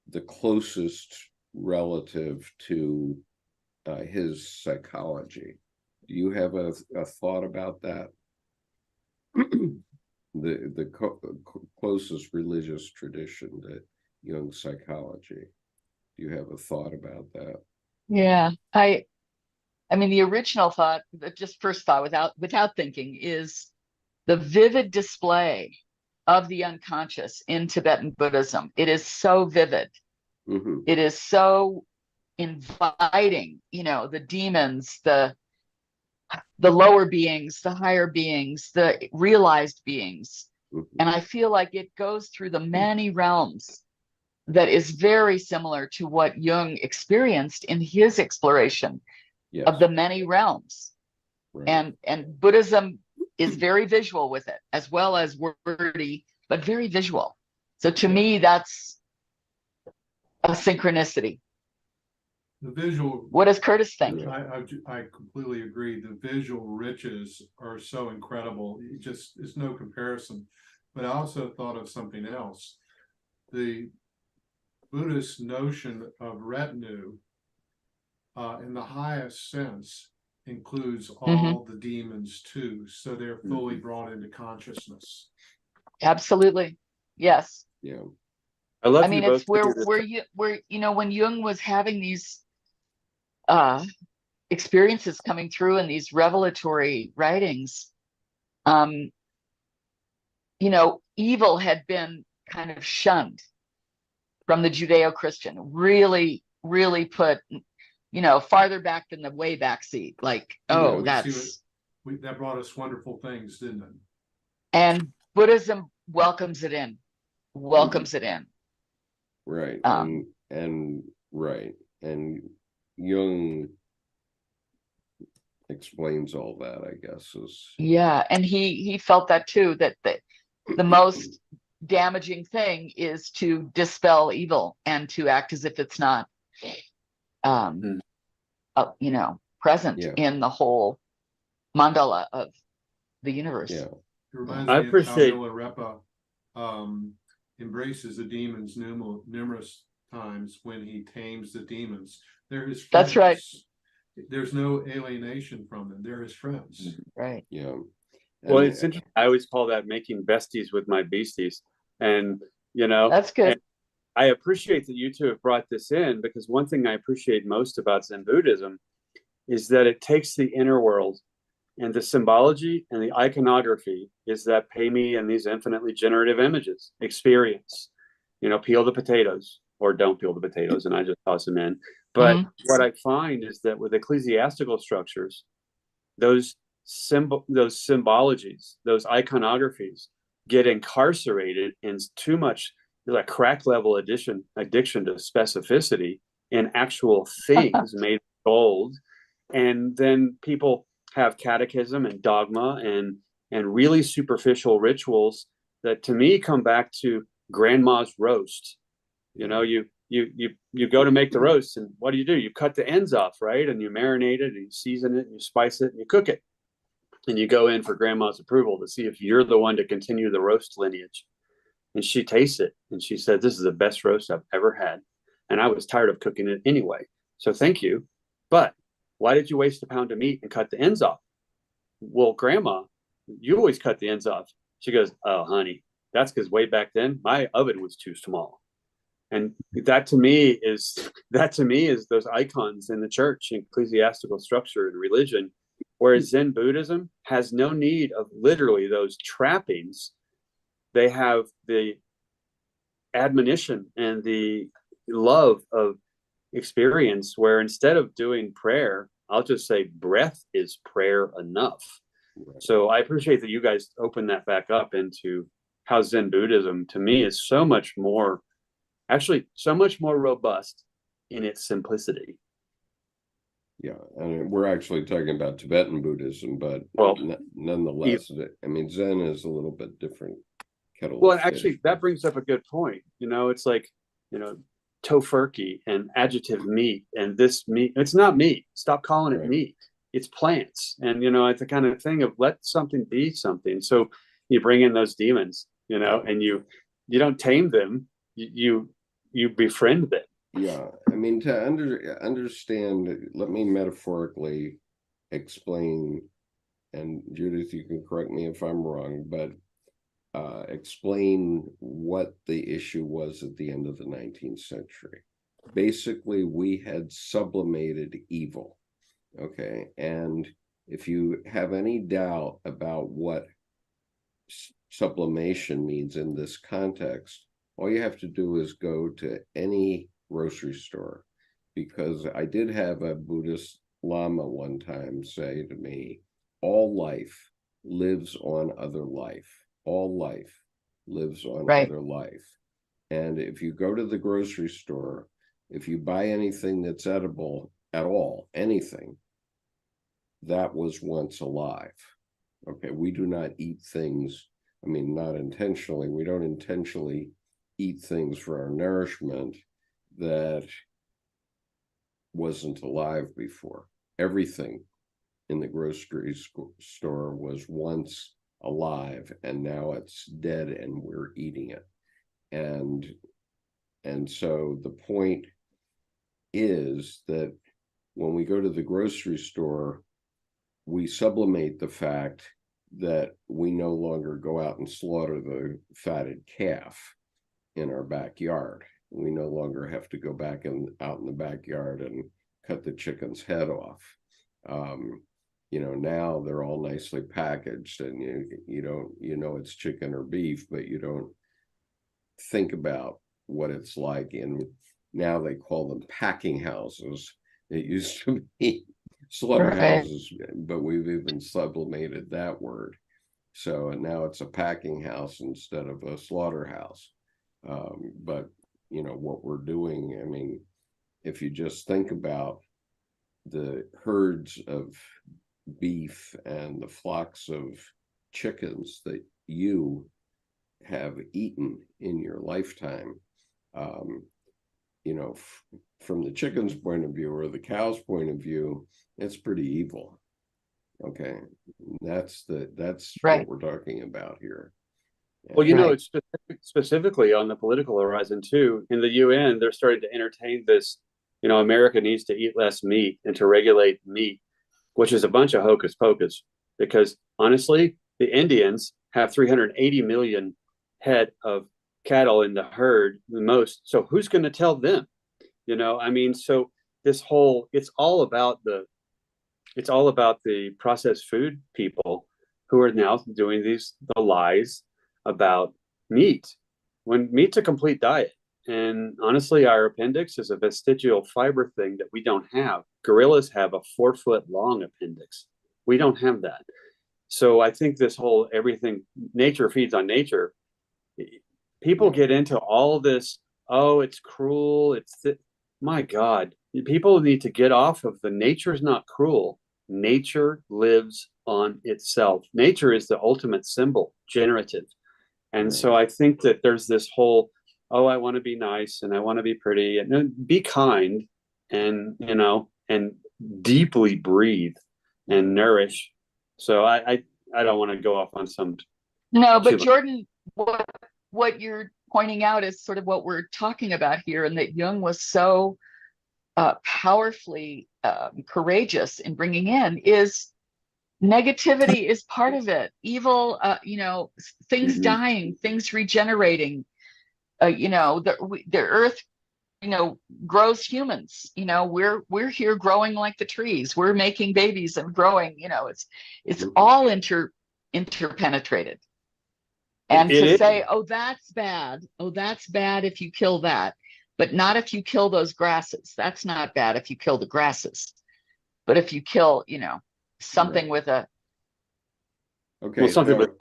the closest relative to his psychology. Do you have a thought about that? the closest religious tradition to Jung's psychology. Do you have a thought about that? Yeah, I mean, the original thought, just first thought without thinking, is the vivid display of the unconscious in Tibetan Buddhism. It is so vivid. It is so inviting, the demons, the lower beings, the higher beings, the realized beings. And I feel like it goes through the many realms that is very similar to what Jung experienced in his exploration of the many realms. And Buddhism is very visual with it, as well as wordy, but very visual. So to me, that's a synchronicity. The visual. What does Curtis think? I completely agree. The visual riches are so incredible. It's no comparison. But I also thought of something else. the Buddhist notion of retinue, in the highest sense, includes all the demons too, so they're fully brought into consciousness. Absolutely. Yes. Yeah. I love I mean, you both. it's where you know, when Jung was having these experiences coming through in these revelatory writings, you know, evil had been kind of shunned from the Judeo-Christian, really, really put, you know, farther back than the way back seat. Like, oh, We see that's that brought us wonderful things, didn't it? and Buddhism welcomes it in, welcomes it in. Right. And right. And Jung explains all that, I guess, is Yeah, and he felt that too, that the most damaging thing is to dispel evil and to act as if it's not you know, present in the whole mandala of the universe. Yeah. It reminds I me appreciate- of how Milarepa embraces the demons numerous times when he tames the demons. They're his friends. That's right. There's no alienation from them. They're his friends. Right. Yeah. Well, And- it's interesting. I always call that making besties with my beasties. And, you know, That's good. I appreciate that you two have brought this in, because one thing I appreciate most about Zen Buddhism is that it takes the inner world, and the symbology and the iconography is that pay me in these infinitely generative images, experience, you know, peel the potatoes or don't peel the potatoes, and I just toss them in. But what I find is that with ecclesiastical structures, those symbologies, those iconographies get incarcerated in too much, like crack level addiction to specificity in actual things made of gold. And then people have catechism and dogma and really superficial rituals that to me come back to grandma's roast. You know, you go to make the roast, and what do? You cut the ends off, right? And you marinate it, and you season it, and you spice it, and you cook it. And you go in for grandma's approval to see if you're the one to continue the roast lineage. And she tastes it, and she said, "This is the best roast I've ever had." And I was tired of cooking it anyway. So thank you. But why did you waste a pound of meat and cut the ends off? Well, grandma, you always cut the ends off. She goes, "Oh, honey, that's because way back then my oven was too small." And that to me is those icons in the church, ecclesiastical structure and religion, whereas Zen Buddhism has no need of literally those trappings. They have the admonition and the love of experience, where instead of doing prayer, I'll just say breath is prayer enough. Right. So I appreciate that you guys open that back up into how Zen Buddhism to me is so much more robust in its simplicity. Yeah, and we're actually talking about Tibetan Buddhism, but nonetheless, I mean, Zen is a little bit different. Well, actually, that brings up a good point. You know, it's like, you know, tofurkey and adjective meat, and this meat, it's not meat. Stop calling it meat. It's plants. And, you know, it's the kind of thing of let something be something. So you bring in those demons, you know, and you don't tame them, you befriend them. Yeah, I mean, to understand, let me metaphorically explain, and Judith, you can correct me if I'm wrong, but explain what the issue was at the end of the 19th century. Basically, we had sublimated evil, okay? And if you have any doubt about what sublimation means in this context, all you have to do is go to any grocery store, because I did have a Buddhist Lama one time say to me, all life lives on other life. All life lives on other life. And if you go to the grocery store, if you buy anything that's edible at all, anything, that was once alive. Okay, we do not eat things, I mean, not intentionally, we don't intentionally eat things for our nourishment that wasn't alive before. Everything in the grocery store was once alive, and now it's dead and we're eating it. And And so the point is that when we go to the grocery store, we sublimate the fact that we no longer go out and slaughter the fatted calf in our backyard. We no longer have to go back and out in the backyard and cut the chicken's head off. Now they're all nicely packaged, and you don't it's chicken or beef, but you don't think about what it's like. And now they call them packing houses. It used to be slaughterhouses, but we've even sublimated that word. So and now it's a packing house instead of a slaughterhouse. But what we're doing, I mean, if you just think about the herds of beef and the flocks of chickens that you have eaten in your lifetime, from the chicken's point of view or the cow's point of view, it's pretty evil. Okay, that's right. what we're talking about here. Well, Right. it's specifically on the political horizon too. In the UN, they're starting to entertain this. America needs to eat less meat and to regulate meat, which is a bunch of hocus pocus. Because honestly, the Indians have 380 million head of cattle in the herd, the most. So who's going to tell them? So this whole it's all about the processed food people who are now doing the lies about meat, when meat's a complete diet. And honestly, our appendix is a vestigial fiber thing that we don't have. Gorillas have a 4-foot long appendix. We don't have that. So I think this whole everything, nature feeds on nature, people get into all this, oh, it's cruel. My God, people need to get off of the nature's not cruel. Nature lives on itself. Nature is the ultimate symbol, generative. And so I think that there's this whole, oh, I want to be nice and I want to be pretty and be kind and, and deeply breathe and nourish. So I don't want to go off on some. No, but Jordan, what you're pointing out is sort of what we're talking about here, and that Jung was so powerfully courageous in bringing in is negativity is part of it. Evil, things dying, things regenerating. The earth, grows humans. We're here growing like the trees. We're making babies and growing. It's all interpenetrated. And to say, oh, that's bad. Oh, that's bad if you kill that, but not if you kill those grasses. That's not bad if you kill the grasses, but if you kill, something with a something with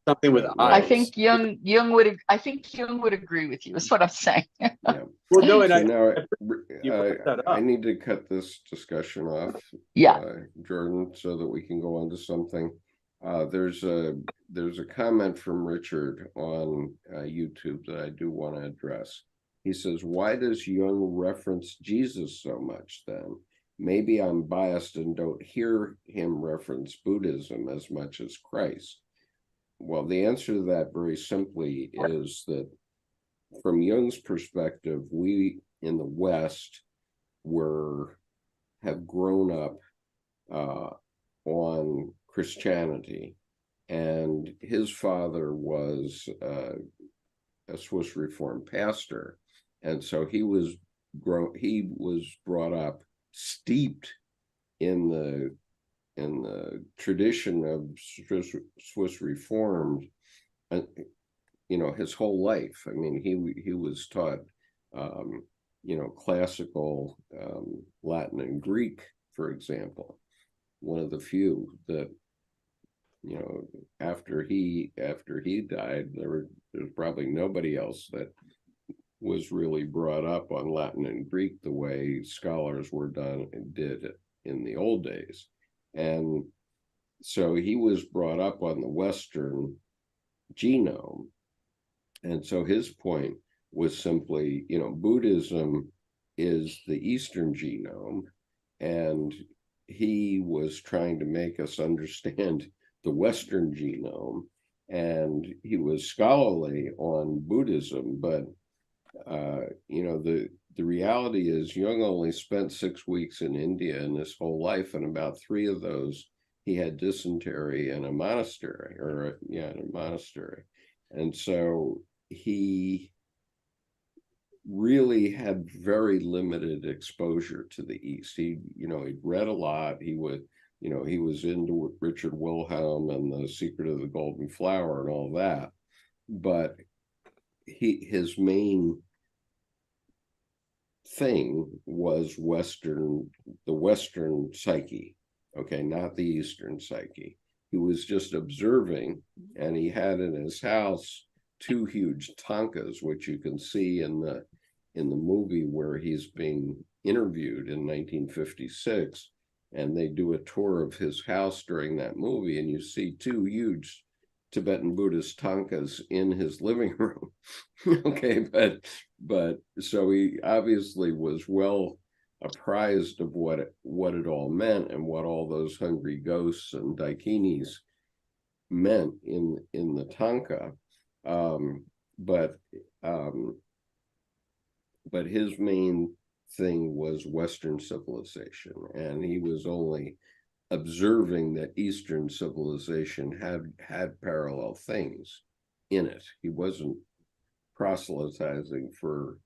something with I think Jung would agree with you. Is what I'm saying. Yeah. Well, no, and I need to cut this discussion off. Yeah, Jordan, so that we can go on to something. There's a comment from Richard on YouTube that I do want to address. He says, "Why does Jung reference Jesus so much then? Maybe I'm biased and don't hear him reference Buddhism as much as Christ." Well, the answer to that very simply is that from Jung's perspective, we in the West have grown up on Christianity, and his father was a Swiss Reformed pastor, and so he was brought up steeped in the tradition of Swiss Reformed, his whole life. I mean, he was taught, classical Latin and Greek, for example. One of the few that, after he died, there's probably nobody else that was really brought up on Latin and Greek the way scholars did in the old days. And so he was brought up on the Western genome. And so his point was simply, Buddhism is the Eastern genome, and he was trying to make us understand the Western genome, and he was scholarly on Buddhism, but you know, the reality is Jung only spent 6 weeks in India in his whole life, and about 3 of those he had dysentery in a monastery, or yeah, in a monastery. And so he really had very limited exposure to the East. He, you know, he'd read a lot. He would, you know, he was into Richard Wilhelm and The Secret of the Golden Flower and all that. But his main thing was the Western psyche, okay, not the Eastern psyche. He was just observing, and he had in his house 2 huge tankas, which you can see in the movie where he's being interviewed in 1956, and they do a tour of his house during that movie, and you see 2 huge Tibetan Buddhist tankas in his living room. Okay, but so he obviously was well apprised of what it all meant, and what all those hungry ghosts and dakinis meant in the tanka. But his main thing was Western civilization, and he was only observing that Eastern civilization had parallel things in it. He wasn't proselytizing for,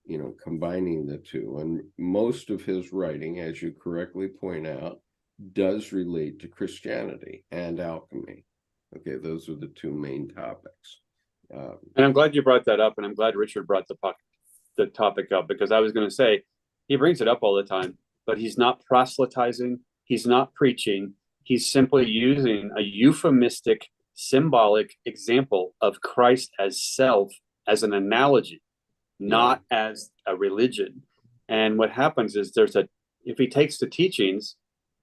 you know, combining the two. And most of his writing, as you correctly point out, does relate to Christianity and alchemy. Okay, those are the 2 main topics. And I'm glad you brought that up, and I'm glad Richard brought the topic up, because I was going to say, he brings it up all the time, but he's not proselytizing. He's not preaching. He's simply using a euphemistic, symbolic example of Christ as self as an analogy, not as a religion. And what happens is if he takes the teachings,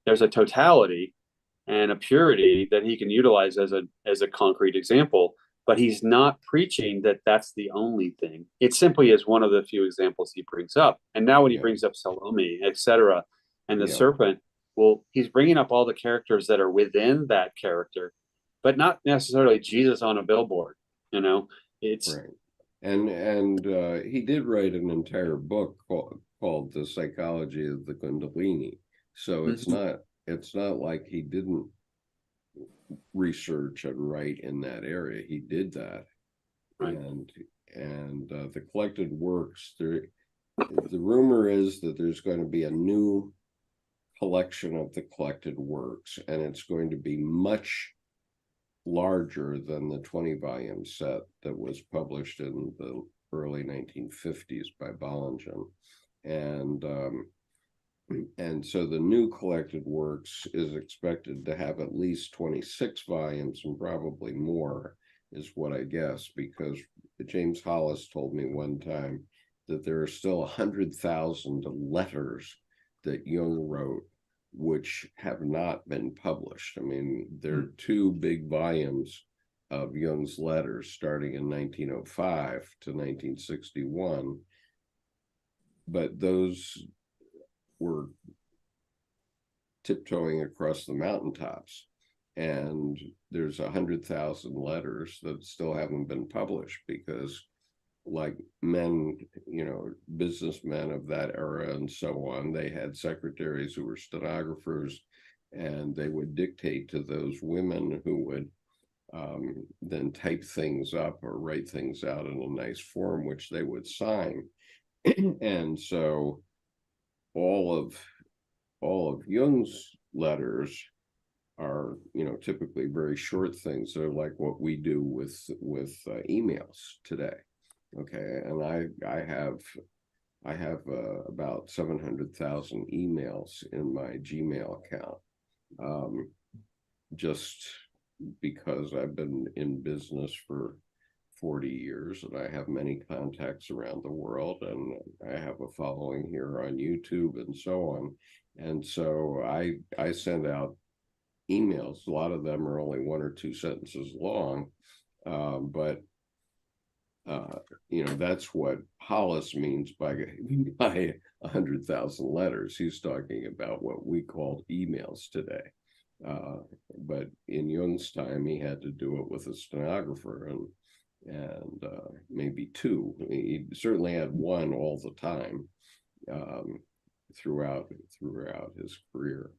there's a totality and a purity that he can utilize as a concrete example, but he's not preaching that that's the only thing. It simply is one of the few examples he brings up. And now when he brings up Salome, etc., and the serpent, well, he's bringing up all the characters that are within that character, but not necessarily Jesus on a billboard. You know, it's right. And he did write an entire book called The Psychology of the Kundalini. So it's not like he didn't research and write in that area. He did that. Right. And the collected works, the rumor is that there's going to be a new collection of the collected works, and it's going to be much larger than the 20-volume set that was published in the early 1950s by Bollingen. And so the new collected works is expected to have at least 26 volumes, and probably more, is what I guess, because James Hollis told me one time that there are still 100,000 letters that Jung wrote which have not been published. I mean, there are 2 big volumes of Jung's letters starting in 1905 to 1961, but those were tiptoeing across the mountaintops, and there's 100,000 letters that still haven't been published, because, like men, you know, businessmen of that era and so on, they had secretaries who were stenographers, and they would dictate to those women who would then type things up or write things out in a nice form, which they would sign. And so all of Jung's letters are, you know, typically very short things. They're like what we do with emails today. Okay, and I have about 700,000 emails in my Gmail account, just because I've been in business for 40 years, and I have many contacts around the world, and I have a following here on YouTube and so on. And so I send out emails. A lot of them are only 1 or 2 sentences long, but you know, that's what Hollis means by 100,000 letters. He's talking about what we call emails today. But in Jung's time, he had to do it with a stenographer, and maybe two. He certainly had one all the time throughout his career.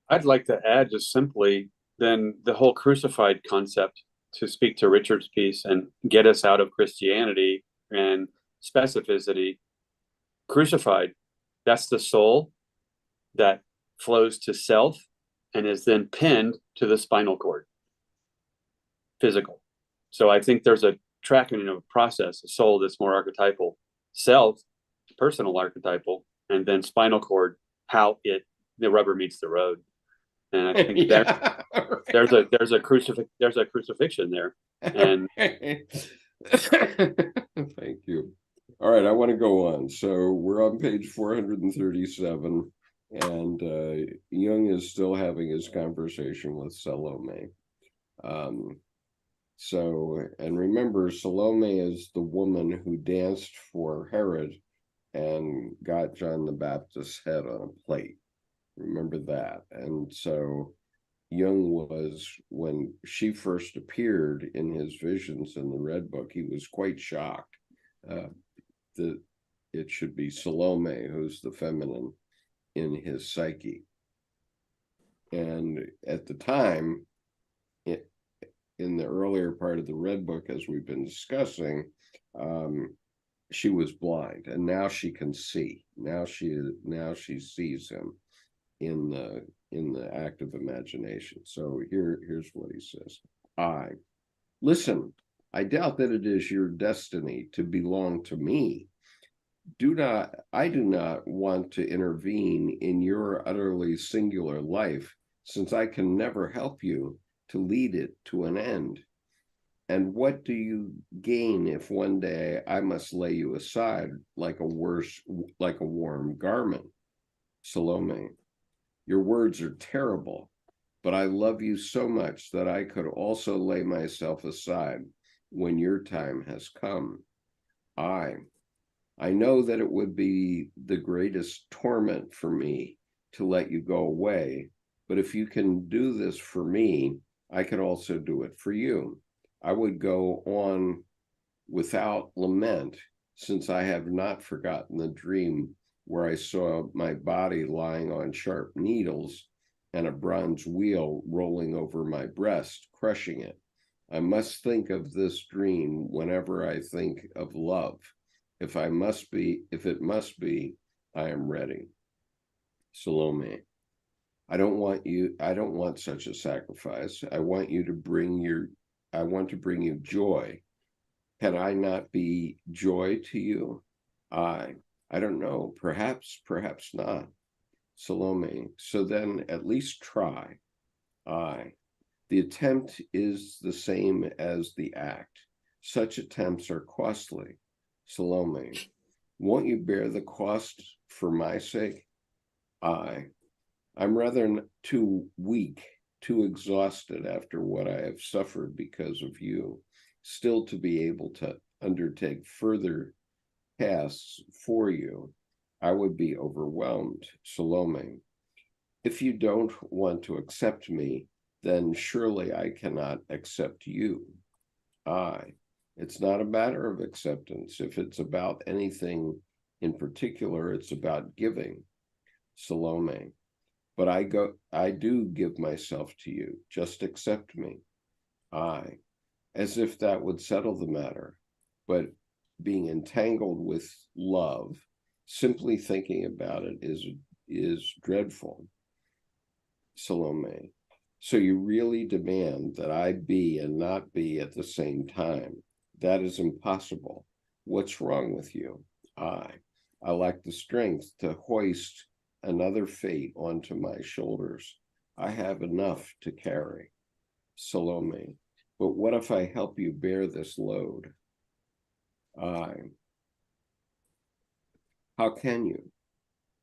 I'd like to add just simply then the whole crucified concept, to speak to Richard's piece and get us out of Christianity and specificity. Crucified, that's the soul that flows to self and is then pinned to the spinal cord, physical. So I think there's a tracking of a process, a soul that's more archetypal, self, personal archetypal, and then spinal cord, how the rubber meets the road. And I think Yeah, there's a crucifixion there. And thank you. All right, I want to go on. So we're on page 437, and Jung is still having his conversation with Salome. And remember, Salome is the woman who danced for Herod and got John the Baptist's head on a plate. Remember that. And so Jung was, when she first appeared in his visions in the Red Book, he was quite shocked that it should be Salome who's the feminine in his psyche. And at the time, in the earlier part of the Red Book, as we've been discussing, she was blind, and now she can see. Now she sees him in the active imagination. So here's what he says. Listen, I doubt that it is your destiny to belong to me. I do not want to intervene in your utterly singular life, since I can never help you to lead it to an end. And what do you gain if one day I must lay you aside like a warm garment? Salome, your words are terrible, but I love you so much that I could also lay myself aside when your time has come. I know that it would be the greatest torment for me to let you go away, but if you can do this for me, I could also do it for you. I would go on without lament, since I have not forgotten the dream where I saw my body lying on sharp needles and a bronze wheel rolling over my breast, crushing it. I must think of this dream whenever I think of love. If it must be, I am ready. Salome, I don't want such a sacrifice. I want to bring you joy. Can I not be joy to you? I don't know, perhaps not. Salome, so then at least try. The attempt is the same as the act. Such attempts are costly. Salome, won't you bear the cost for my sake? I'm rather too weak, too exhausted after what I have suffered because of you, still to be able to undertake further tasks for you. I would be overwhelmed. Salome, if you don't want to accept me, then surely I cannot accept you. It's not a matter of acceptance. If it's about anything in particular, it's about giving. Salome, but I do give myself to you. Just accept me. As if that would settle the matter. But being entangled with love, simply thinking about it is dreadful. Salome, so you really demand that I be and not be at the same time. That is impossible. What's wrong with you? I lack the strength to hoist another fate onto my shoulders. I have enough to carry. Salome, but what if I help you bear this load? How can you?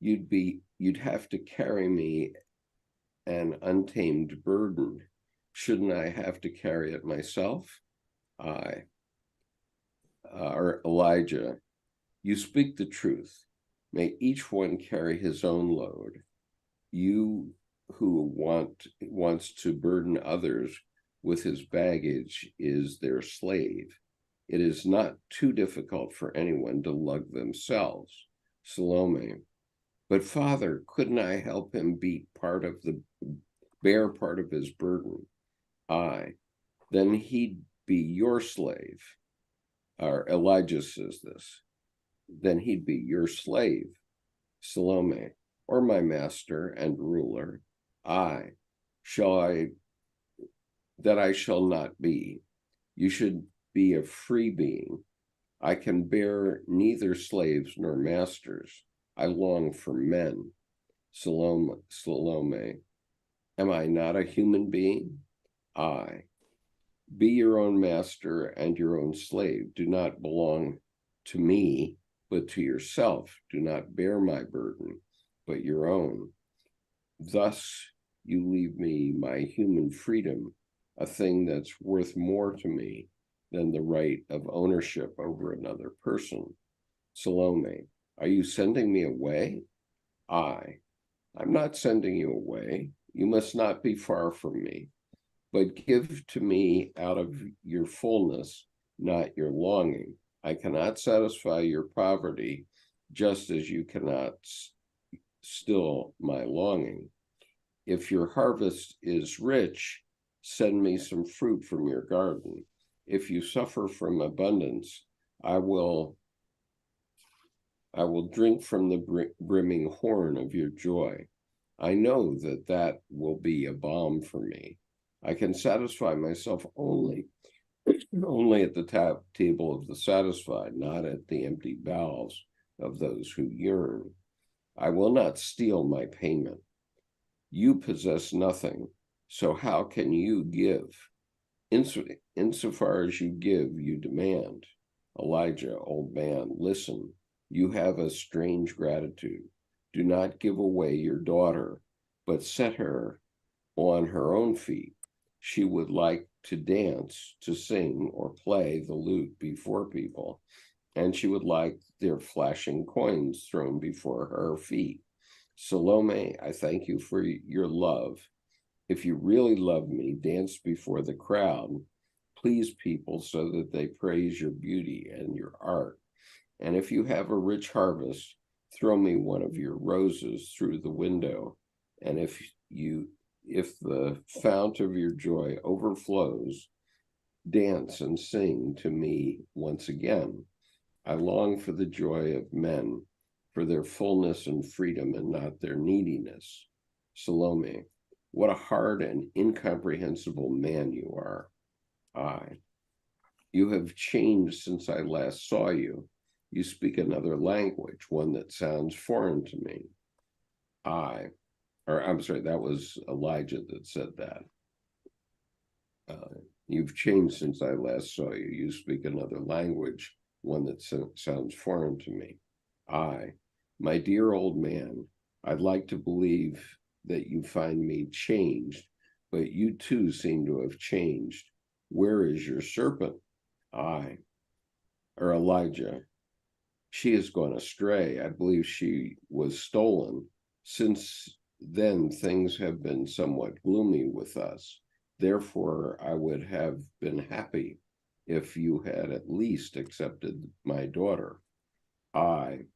You'd have to carry me an untamed burden. Shouldn't I have to carry it myself? Or Elijah, you speak the truth. May each one carry his own load. You who wants to burden others with his baggage is their slave. It is not too difficult for anyone to lug themselves. Salome. But father, couldn't I help him bear part of his burden? I. Then he'd be your slave. Or Elijah says this. Then he'd be your slave. Salome. Or my master and ruler. I. That I shall not be. You should be a free being. I can bear neither slaves nor masters. I long for men. Salome. Am I not a human being? I. Be your own master and your own slave. Do not belong to me, but to yourself. Do not bear my burden, but your own. Thus you leave me my human freedom, a thing that's worth more to me than the right of ownership over another person. Salome. Are you sending me away? I'm not sending you away. You must not be far from me, but give to me out of your fullness, not your longing. I cannot satisfy your poverty, just as you cannot still my longing. If your harvest is rich, send me some fruit from your garden. If you suffer from abundance, I will drink from the brimming horn of your joy. I know that will be a balm for me. I can satisfy myself only at the table of the satisfied, not at the empty bowels of those who yearn. I will not steal my payment. You possess nothing, so how can you give? Insofar as you give, you demand. Elijah, old man, listen. You have a strange gratitude. Do not give away your daughter, but set her on her own feet. She would like to dance, to sing, or play the lute before people, and she would like their flashing coins thrown before her feet. Salome, I thank you for your love. If you really love me, dance before the crowd. Please people so that they praise your beauty and your art. And if you have a rich harvest, throw me one of your roses through the window. And if the fount of your joy overflows, dance and sing to me once again. I long for the joy of men, for their fullness and freedom and not their neediness. Salome, what a hard and incomprehensible man you are. You have changed since I last saw you. You speak another language, one that sounds foreign to me. I'm sorry, that was Elijah that said that. You've changed since I last saw you. You speak another language, one that sounds foreign to me. My dear old man, I'd like to believe that you find me changed, but you too seem to have changed. Where is your serpent? Elijah, she has gone astray. I believe she was stolen. Since then, things have been somewhat gloomy with us. Therefore, I would have been happy if you had at least accepted my daughter. I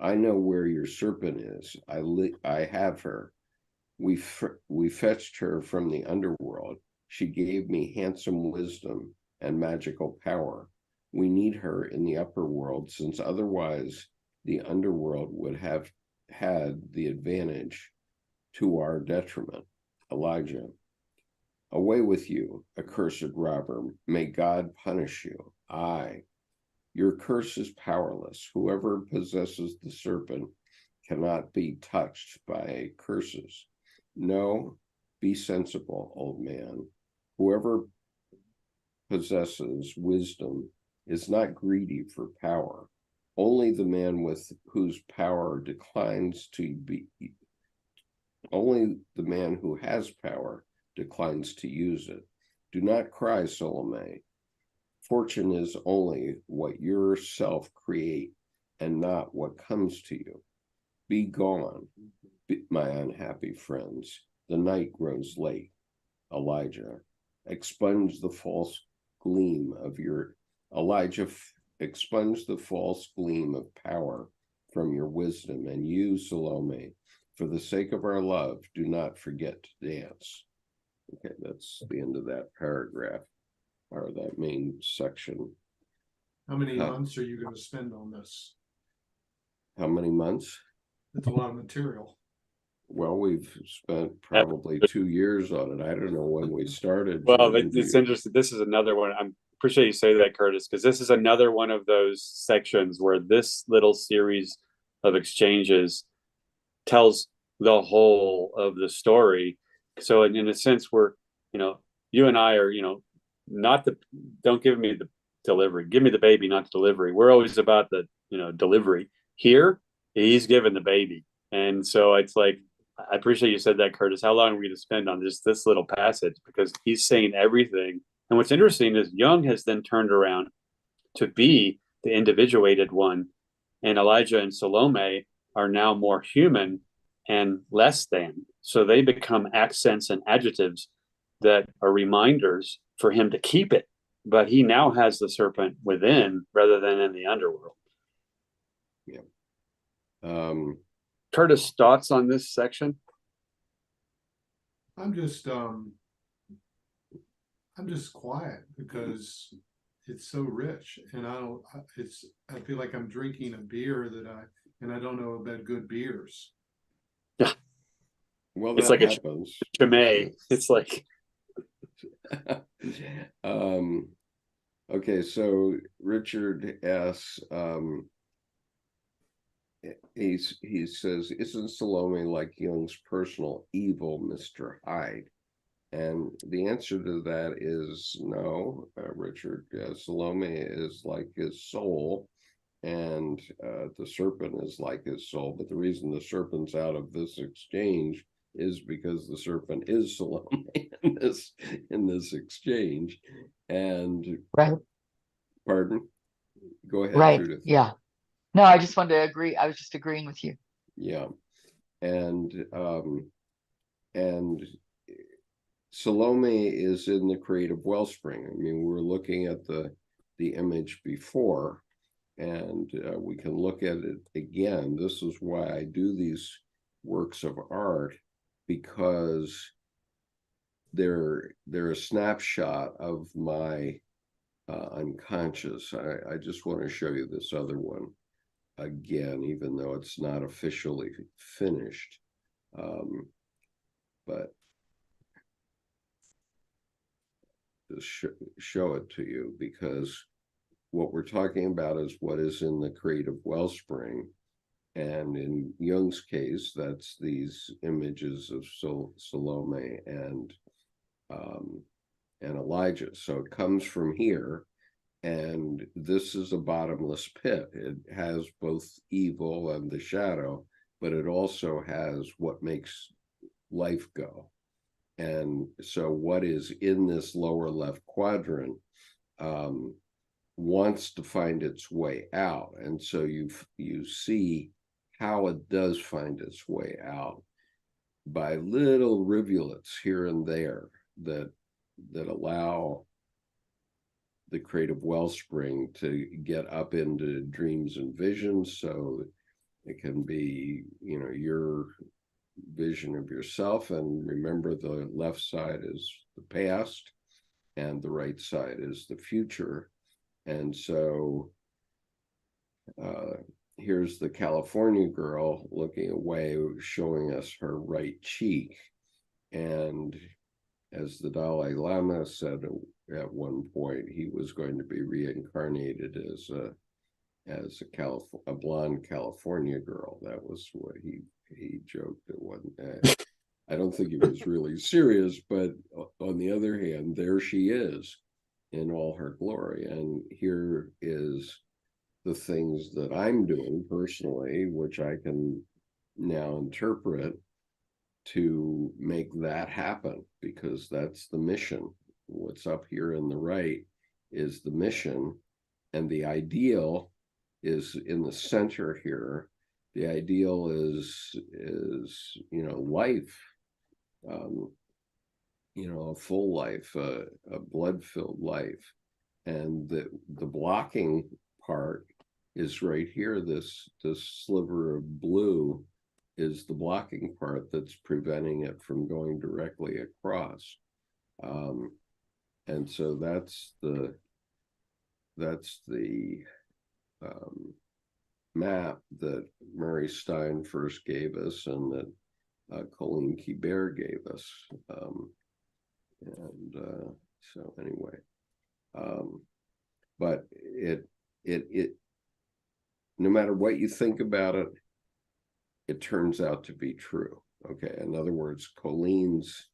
know where your serpent is. I have her. We fetched her from the underworld. She gave me handsome wisdom and magical power. We need her in the upper world, since otherwise the underworld would have had the advantage to our detriment. Elijah, away with you, accursed robber. May God punish you. Your curse is powerless. Whoever possesses the serpent cannot be touched by curses. No, be sensible, old man. Whoever possesses wisdom is not greedy for power. Only the man whose power declines to be, only the man who has power declines to use it. Do not cry, Salome. Fortune is only what yourself create and not what comes to you. Be gone, my unhappy friends. The night grows late. Elijah, expunge the false gleam of your Elijah, expunge the false gleam of power from your wisdom, and you, Salome, for the sake of our love, do not forget to dance. Okay, that's the end of that paragraph, or that main section. How many months are you going to spend on this? How many months? It's a lot of material. Well, we've spent probably 2 years on it. I don't know when we started. Well, it's interesting. This is another one. I appreciate you say that, Curtis, because this is another one of those sections where this little series of exchanges tells the whole of the story. So in a sense, we're, you and I are, not the, don't give me the delivery, give me the baby, not the delivery. We're always about the, delivery. Here, he's given the baby. And so it's like, I appreciate you said that, Curtis. How long are we going to spend on just this little passage? Because he's saying everything. And what's interesting is Jung has then turned around to be the individuated one. And Elijah and Salome are now more human and less than. So they become accents and adjectives that are reminders for him to keep it. But he now has the serpent within rather than in the underworld. Yeah. Curtis, thoughts on this section? I'm just quiet because it's so rich, and I feel like I'm drinking a beer and I don't know about good beers. Yeah. Well, it's that like happens. A Chimay. It's like okay, so Richard asks, he says, isn't Salome like Jung's personal evil, Mr. Hyde? And the answer to that is no, Richard. Salome is like his soul, and the serpent is like his soul. But the reason the serpent's out of this exchange is because the serpent is Salome in this exchange. And right. Pardon? Go ahead, Right. Judith. Yeah. No, I just wanted to agree. I was just agreeing with you. Yeah. And Salome is in the creative wellspring. I mean, we're looking at the image before, and we can look at it again. This is why I do these works of art, because they're a snapshot of my unconscious. I just want to show you this other one again, even though it's not officially finished. But just show it to you, because what we're talking about is what is in the creative wellspring. And in Jung's case, that's these images of Salome and Elijah. So it comes from here, and this is a bottomless pit. It has both evil and the shadow, but it also has what makes life go. And so what is in this lower left quadrant wants to find its way out. And so you see how it does find its way out by little rivulets here and there that allow the creative wellspring to get up into dreams and visions. So it can be, your vision of yourself, and remember, the left side is the past and the right side is the future. And so here's the California girl looking away, showing us her right cheek. And as the Dalai Lama said at one point, he was going to be reincarnated as a blonde California girl. That was what he joked at one. I don't think he was really serious, but on the other hand, there she is in all her glory. And here is the things that I'm doing personally, which I can now interpret to make that happen, because that's the mission. What's up here in the right is the mission, and the ideal is in the center here. The ideal is life. a full life, a blood-filled life. And the blocking part is right here. This sliver of blue is the blocking part that's preventing it from going directly across. And so that's the map that Mary Stein first gave us, and that Colleen Kibert gave us. So anyway, but it no matter what you think about it, it turns out to be true. Okay, in other words, Colleen's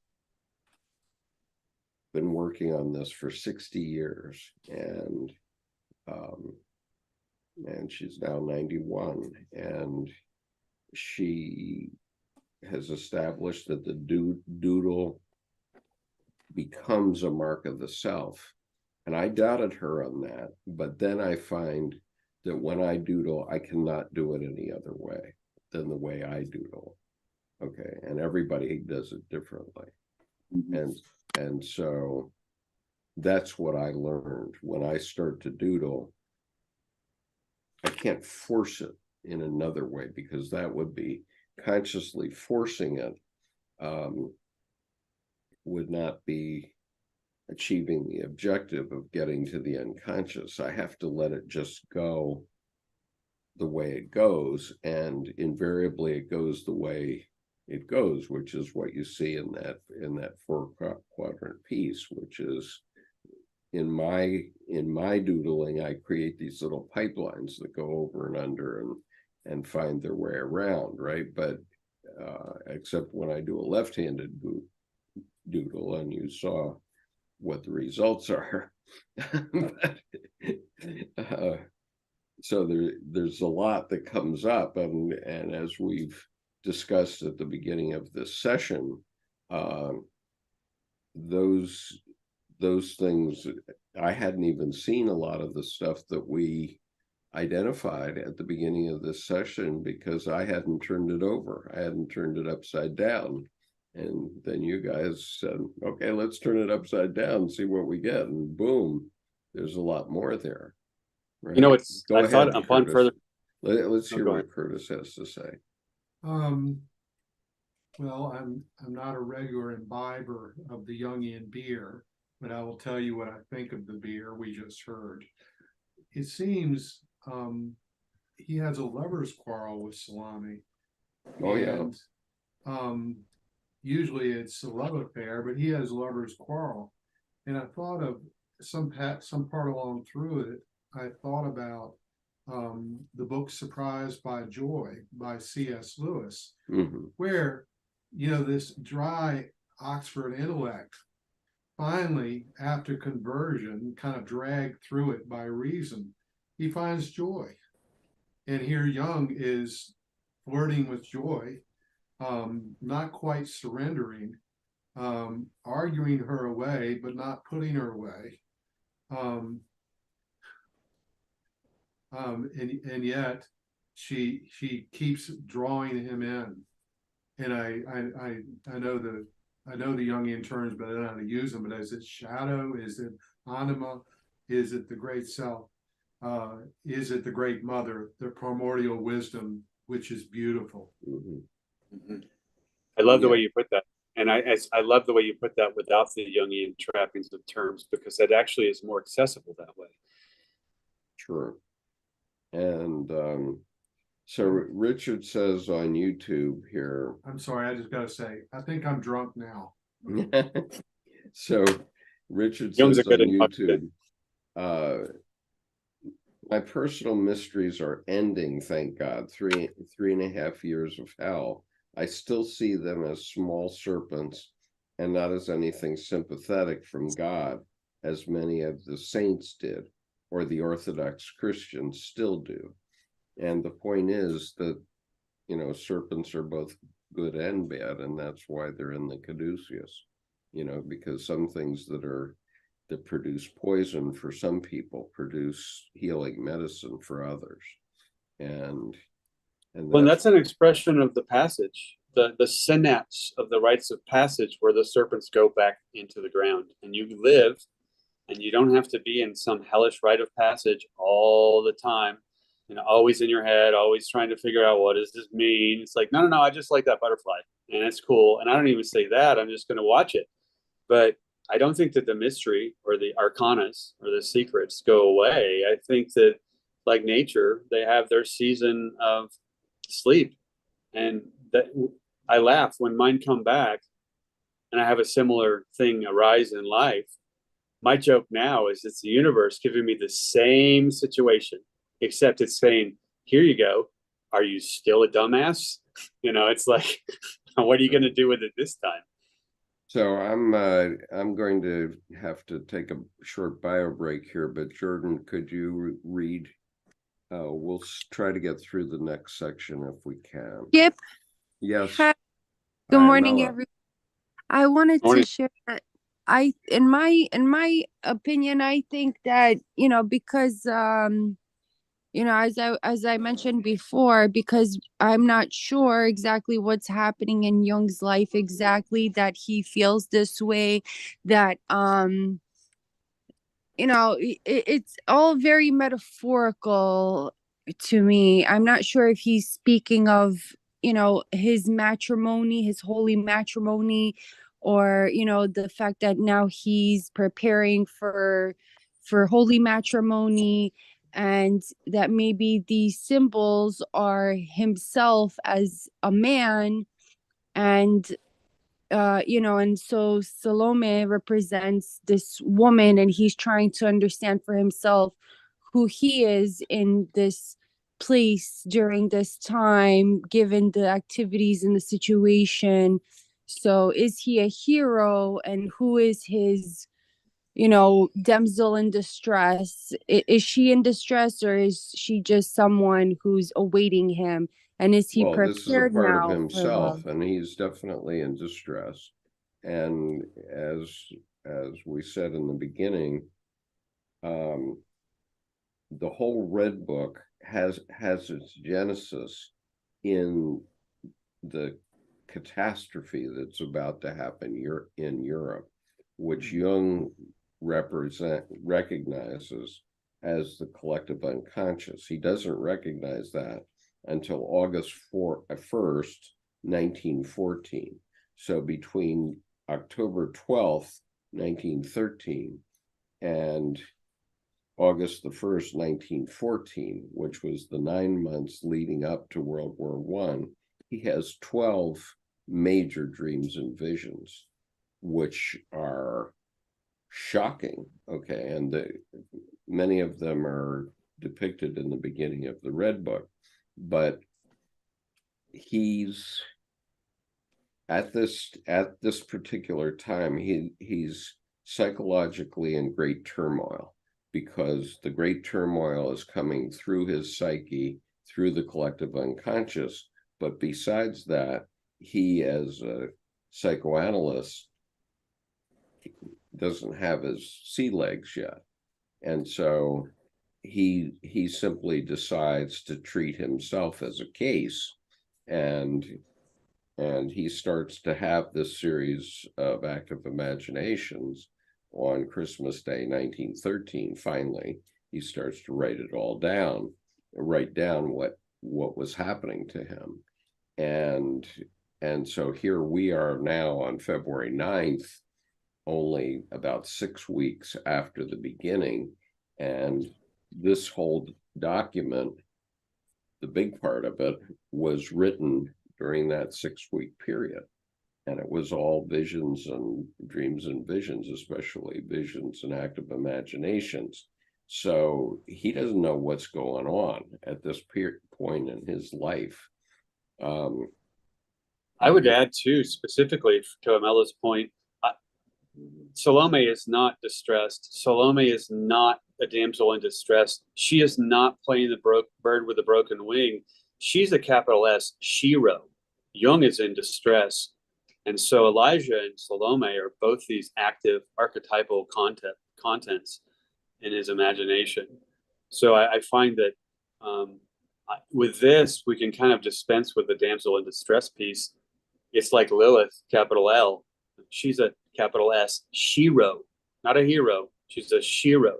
been working on this for 60 years, and she's now 91, and she has established that the doodle becomes a mark of the self. And I doubted her on that, but then I find that when I doodle, I cannot do it any other way than the way I doodle. Okay, and everybody does it differently. And so that's what I learned. When I start to doodle, I can't force it in another way, because that would be consciously forcing it, would not be achieving the objective of getting to the unconscious. I have to let it just go the way it goes, and invariably it goes the way it goes, which is what you see in that 4-quadrant piece, which is in my doodling. I create these little pipelines that go over and under and find their way around, right? But except when I do a left-handed doodle, and you saw what the results are. So there's a lot that comes up, and as we've discussed at the beginning of this session, those things, I hadn't even seen a lot of the stuff that we identified at the beginning of this session, because I hadn't turned it over. I hadn't turned it upside down. And then you guys said, okay, let's turn it upside down and see what we get. And boom, there's a lot more there. Right? You know, it's, Go I ahead, thought upon Curtis. further. Let's hear go what ahead. Curtis has to say. Well, I'm not a regular imbiber of the Jungian beer, but I will tell you what I think of the beer we just heard. It seems he has a lover's quarrel with Salami. Oh, yeah. And usually it's a love affair, but he has a lover's quarrel. And I thought of some part along through it, I thought about the book Surprised by Joy by C.S. Lewis, where, this dry Oxford intellect finally, after conversion, kind of dragged through it by reason, he finds joy. And here Jung is flirting with joy, not quite surrendering, arguing her away, but not putting her away. And yet she keeps drawing him in. And I know the Jungian terms, but I don't know how to use them. But is it shadow? Is it anima? Is it the great self? Is it the great mother, the primordial wisdom, which is beautiful? I love the way you put that. And I love the way you put that without the Jungian trappings of terms, because that actually is more accessible that way. Sure. And so Richard says on YouTube here. I'm sorry, I just got to say, I think I'm drunk now. So Richard Jung's says a good on YouTube, my personal mysteries are ending, thank God. 3.5 years of hell. I still see them as small serpents and not as anything sympathetic from God, as many of the saints did, or the Orthodox Christians still do. And the point is that, serpents are both good and bad, and that's why they're in the caduceus, because some things that produce poison for some people produce healing medicine for others. And that's an expression of the passage. the synapse of the rites of passage where the serpents go back into the ground, and you live, and you don't have to be in some hellish rite of passage all the time, always in your head, always trying to figure out what does this mean. It's like, no, I just like that butterfly, and it's cool. And I don't even say that. I'm just going to watch it. But I don't think that the mystery or the arcanas or the secrets go away. I think that, like nature, they have their season of sleep, and that I laugh when mine come back, and I have a similar thing arise in life. My joke now is it's the universe giving me the same situation, except it's saying, here you go. Are you still a dumbass? It's like, what are you going to do with it this time? So I'm going to have to take a short bio break here, but Jordan, could you read? We'll try to get through the next section if we can. Yep. Yes. Hi. Good Hi, morning, Mela. everyone. I wanted Morning. to share that in my opinion, I think that, because as I mentioned before, because I'm not sure exactly what's happening in Jung's life exactly, that he feels this way, that it's all very metaphorical to me. I'm not sure if he's speaking of, his matrimony, his holy matrimony, or, the fact that now he's preparing for holy matrimony, and that maybe these symbols are himself as a man, and and so Salome represents this woman, and he's trying to understand for himself who he is in this place during this time, given the activities and the situation. So is he a hero, and who is his, damsel in distress? Is she in distress, or is she just someone who's awaiting him? And is he Well, this is a prepared part of now for himself, love? and he's definitely in distress. And as we said in the beginning, the whole Red Book has its genesis in the catastrophe that's about to happen in Europe, which Jung recognizes as the collective unconscious. He doesn't recognize that until August 1st, 1914. So between October 12th, 1913, and August the 1st, 1914, which was the 9 months leading up to World War I, he has 12 major dreams and visions, which are shocking. Okay, and many of them are depicted in the beginning of the Red Book, but he's at this particular time, he's psychologically in great turmoil, because the great turmoil is coming through his psyche, through the collective unconscious. But besides that, he, as a psychoanalyst, doesn't have his sea legs yet. And so he simply decides to treat himself as a case, and he starts to have this series of active imaginations. On Christmas Day, 1913, finally, he starts to write it all down, write down what was happening to him. And so here we are now on February 9th, only about 6 weeks after the beginning. And this whole document, the big part of it, was written during that 6-week period. And it was all visions and dreams and visions, especially visions and active imaginations. So he doesn't know what's going on at this point in his life. I would add, too, specifically to Amela's point, Salome is not distressed. Salome is not a damsel in distress. She is not playing the bird with a broken wing. She's a capital S shero. Jung is in distress. And so Elijah and Salome are both these active archetypal contents in his imagination. So I find that with this, we can kind of dispense with the damsel in distress piece it's like Lilith, capital L. She's a capital S, shiro, not a hero. She's a shiro.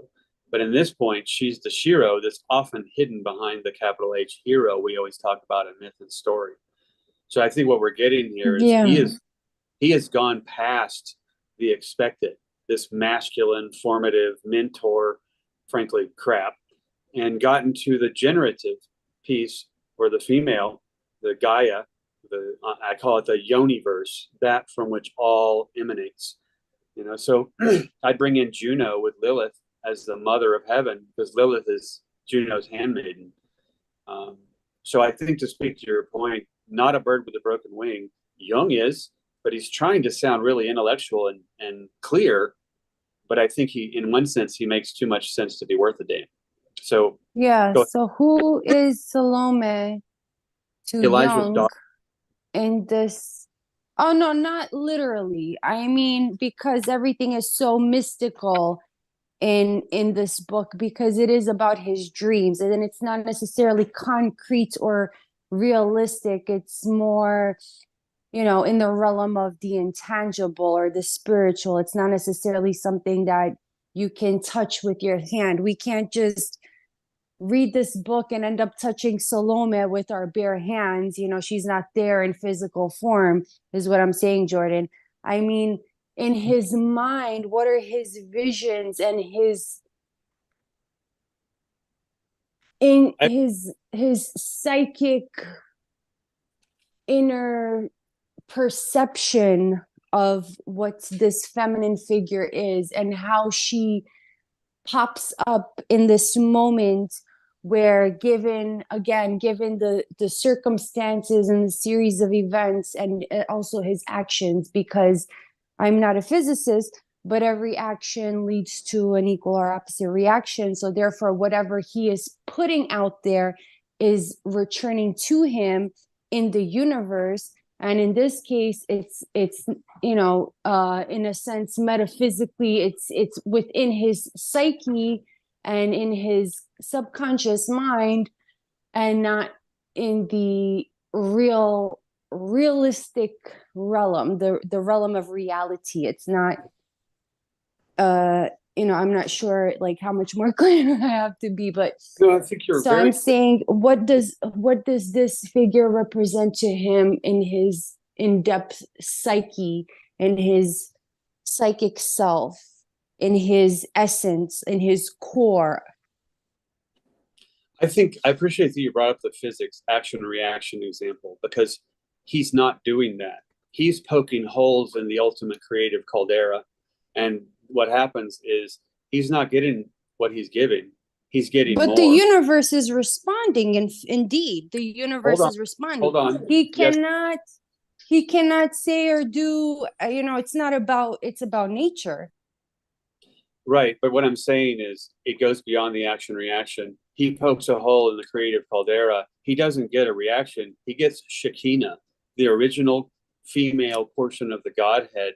But in this point, she's the shiro that's often hidden behind the capital H hero we always talk about in myth and story. So I think what we're getting here is Yeah. he has gone past the expected, this masculine, formative, mentor, frankly, crap, and gotten to the generative piece where the female, the Gaia, I call it the Yoniverse, that from which all emanates. So I bring in Juno with Lilith as the mother of heaven, because Lilith is Juno's handmaiden. So I think, to speak to your point, not a bird with a broken wing. Jung is, but he's trying to sound really intellectual and clear. But I think in one sense, he makes too much sense to be worth a damn. So Yeah. So who is Salome to Elijah's Jung daughter. in this? Oh no, not literally. I mean, because everything is so mystical in this book, because it is about his dreams, and it's not necessarily concrete or realistic. It's more, in the realm of the intangible or the spiritual. It's not necessarily something that you can touch with your hand. We can't just read this book and end up touching Salome with our bare hands. She's not there in physical form, is what I'm saying, Jordan. I mean, in his mind, what are his visions and his psychic inner perception of what this feminine figure is, and how she pops up in this moment where, given the circumstances and the series of events, and also his actions, because I'm not a physicist, but every action leads to an equal or opposite reaction. So therefore, whatever he is putting out there is returning to him in the universe. And in this case, it's in a sense, metaphysically, it's within his psyche and in his subconscious mind, and not in the realistic realm, the realm of reality. It's not, I'm not sure like how much more clear I have to be, but No, I think you're so very. I'm saying, what does this figure represent to him in his in-depth psyche, in his psychic self, in his essence, in his core? I think I appreciate that you brought up the physics action reaction example, because he's not doing that. He's poking holes in the ultimate creative caldera. And what happens is he's not getting what he's giving. He's getting But more. the universe is responding, and indeed, the universe is responding. Hold on. He Yes. cannot say or do, it's about nature. Right. But what I'm saying is it goes beyond the action reaction. He pokes a hole in the creative caldera. He doesn't get a reaction. He gets Shekinah, the original female portion of the Godhead,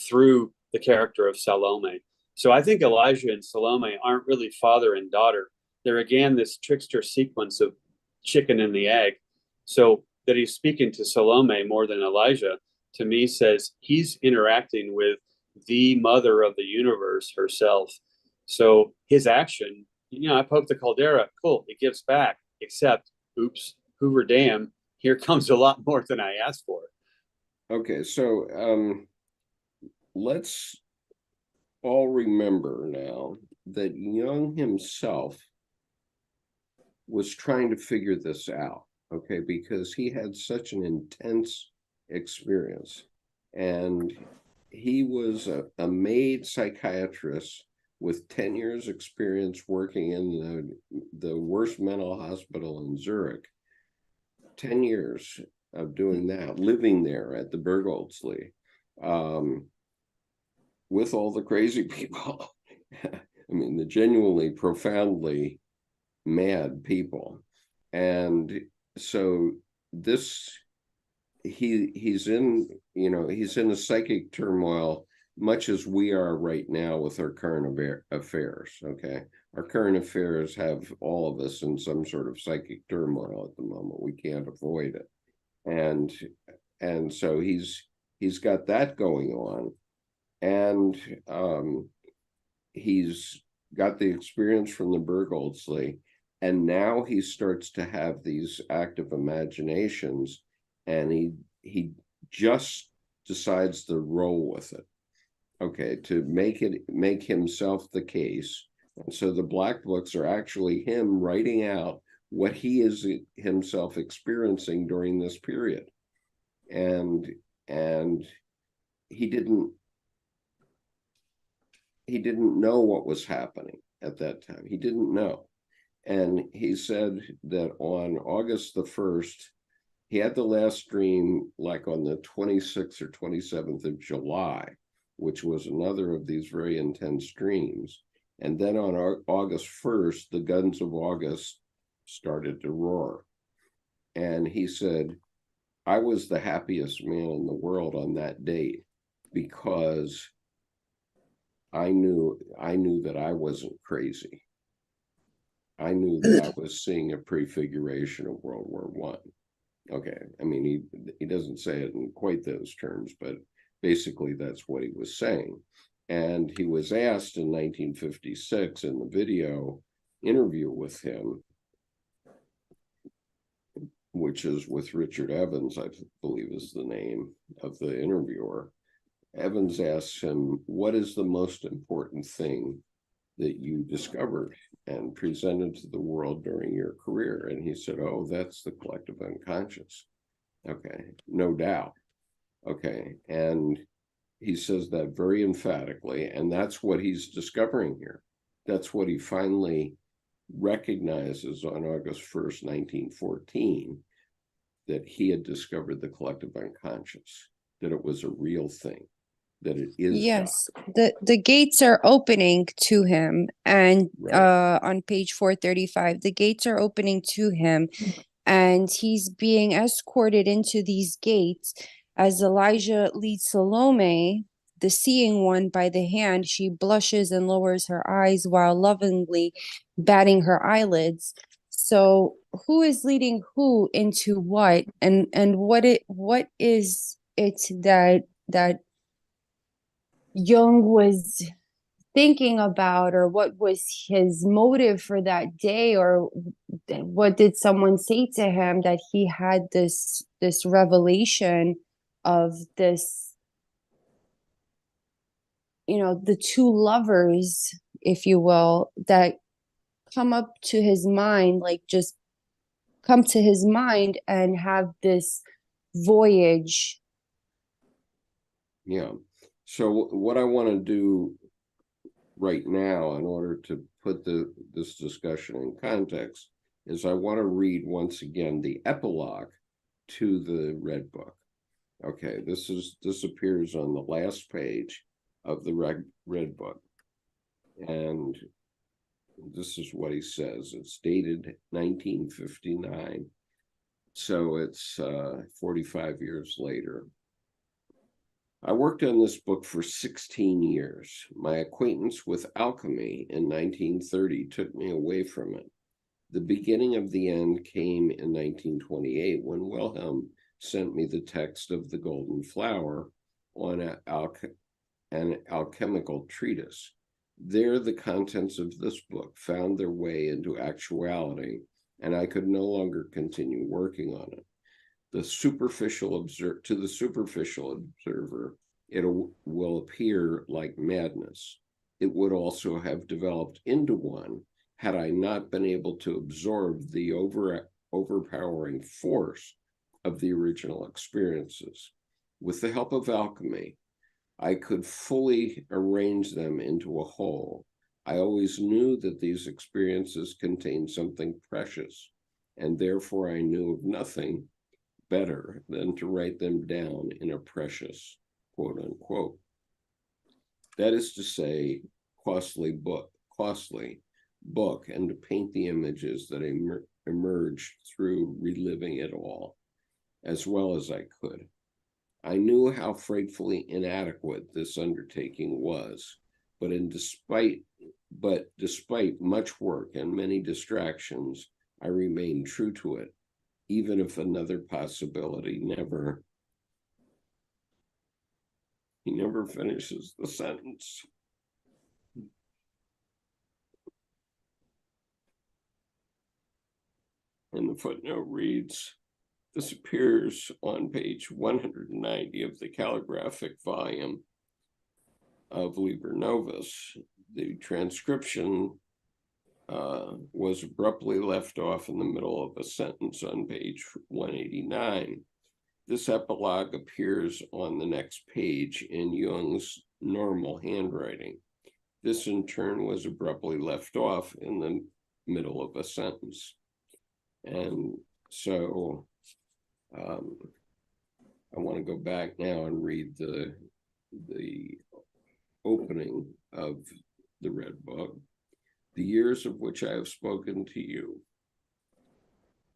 through the character of Salome. So I think Elijah and Salome aren't really father and daughter. They're, again, this trickster sequence of chicken and the egg. So that he's speaking to Salome more than Elijah, to me, says he's interacting with the mother of the universe herself. So his action, I poke the caldera, cool, it gives back, except, oops, Hoover Dam, here comes a lot more than I asked for. Okay, so let's all remember now that Jung himself was trying to figure this out, okay, because he had such an intense experience. And he was a made psychiatrist with 10 years experience working in the worst mental hospital in Zurich. 10 years of doing that, living there at the Bergholzli, with all the crazy people. I mean, the genuinely profoundly mad people. And so he's in a psychic turmoil, much as we are right now with our current affairs. Okay, our current affairs have all of us in some sort of psychic turmoil at the moment. We can't avoid it. And and so he's got that going on, and he's got the experience from the Bergholzli, and now he starts to have these active imaginations, and he just decides to roll with it, okay, to make himself the case. And so the black books are actually him writing out what he is himself experiencing during this period. And he didn't know what was happening at that time. He didn't know. And he said that on August the 1st, he had the last dream like on the 26th or 27th of July, which was another of these very intense dreams. And then on August 1st, the guns of August started to roar. And he said, I was the happiest man in the world on that date, because I knew that I wasn't crazy. I knew that I was seeing a prefiguration of World War I. Okay, I mean, he doesn't say it in quite those terms, but basically that's what he was saying. And he was asked in 1956 in the video interview with him, which is with Richard Evans, I believe is the name of the interviewer. Evans asks him, what is the most important thing that you discovered and presented to the world during your career? And he said, oh, that's the collective unconscious. Okay, no doubt. Okay, and he says that very emphatically, and that's what he's discovering here. That's what he finally recognizes on August 1st, 1914, that he had discovered the collective unconscious, that it was a real thing, that it is Yes, God. the gates are opening to him, and Right. on page 435, the gates are opening to him, and he's being escorted into these gates as Elijah leads Salome, the seeing one, by the hand. She blushes and lowers her eyes while lovingly batting her eyelids. So who is leading who into what, and what is it that Jung was thinking about, or what was his motive for that day, or what did someone say to him that he had this revelation of this, the two lovers, if you will, that come up to his mind, like just come to his mind and have this voyage. Yeah. So what I want to do right now, in order to put this discussion in context, is I want to read once again the epilogue to the Red Book. Okay, this appears on the last page of the Red Book, and this is what he says. It's dated 1959, so it's 45 years later. I worked on this book for 16 years. My acquaintance with alchemy in 1930 took me away from it. The beginning of the end came in 1928 when Wilhelm sent me the text of The Golden Flower on an alchemical treatise. There, the contents of this book found their way into actuality, and I could no longer continue working on it. To the superficial observer, it will appear like madness. It would also have developed into one had I not been able to absorb the overpowering force of the original experiences. With the help of alchemy, I could fully arrange them into a whole. I always knew that these experiences contained something precious, and therefore I knew of nothing better than to write them down in a precious, quote unquote. That is to say, costly book, and to paint the images that emerged through reliving it all, as well as I could. I knew how frightfully inadequate this undertaking was, but despite much work and many distractions, I remained true to it, even if another possibility never He never finishes the sentence. And the footnote reads, this appears on page 190 of the calligraphic volume of Liber Novus. The transcription was abruptly left off in the middle of a sentence on page 189. This epilogue appears on the next page in Jung's normal handwriting. This in turn was abruptly left off in the middle of a sentence. And so I want to go back now and read the opening of the Red Book. The years of which I have spoken to you,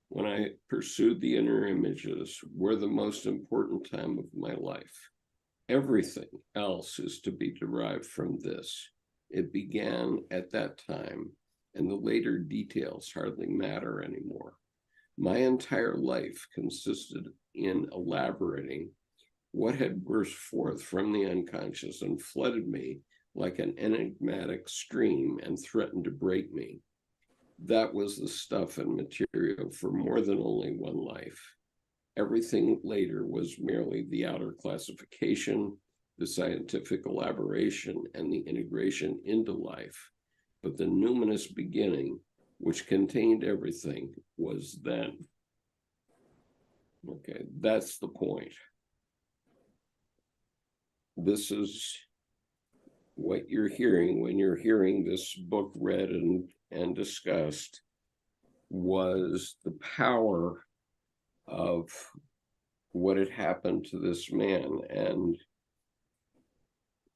when I pursued the inner images, were the most important time of my life. Everything else is to be derived from this. It began at that time, and the later details hardly matter anymore. My entire life consisted in elaborating what had burst forth from the unconscious and flooded me like an enigmatic stream and threatened to break me. That was the stuff and material for more than only one life. Everything later was merely the outer classification, the scientific elaboration, and the integration into life. But the numinous beginning, which contained everything, was then. Okay, that's the point. This is what you're hearing when you're hearing this book read and discussed, was the power of what had happened to this man. And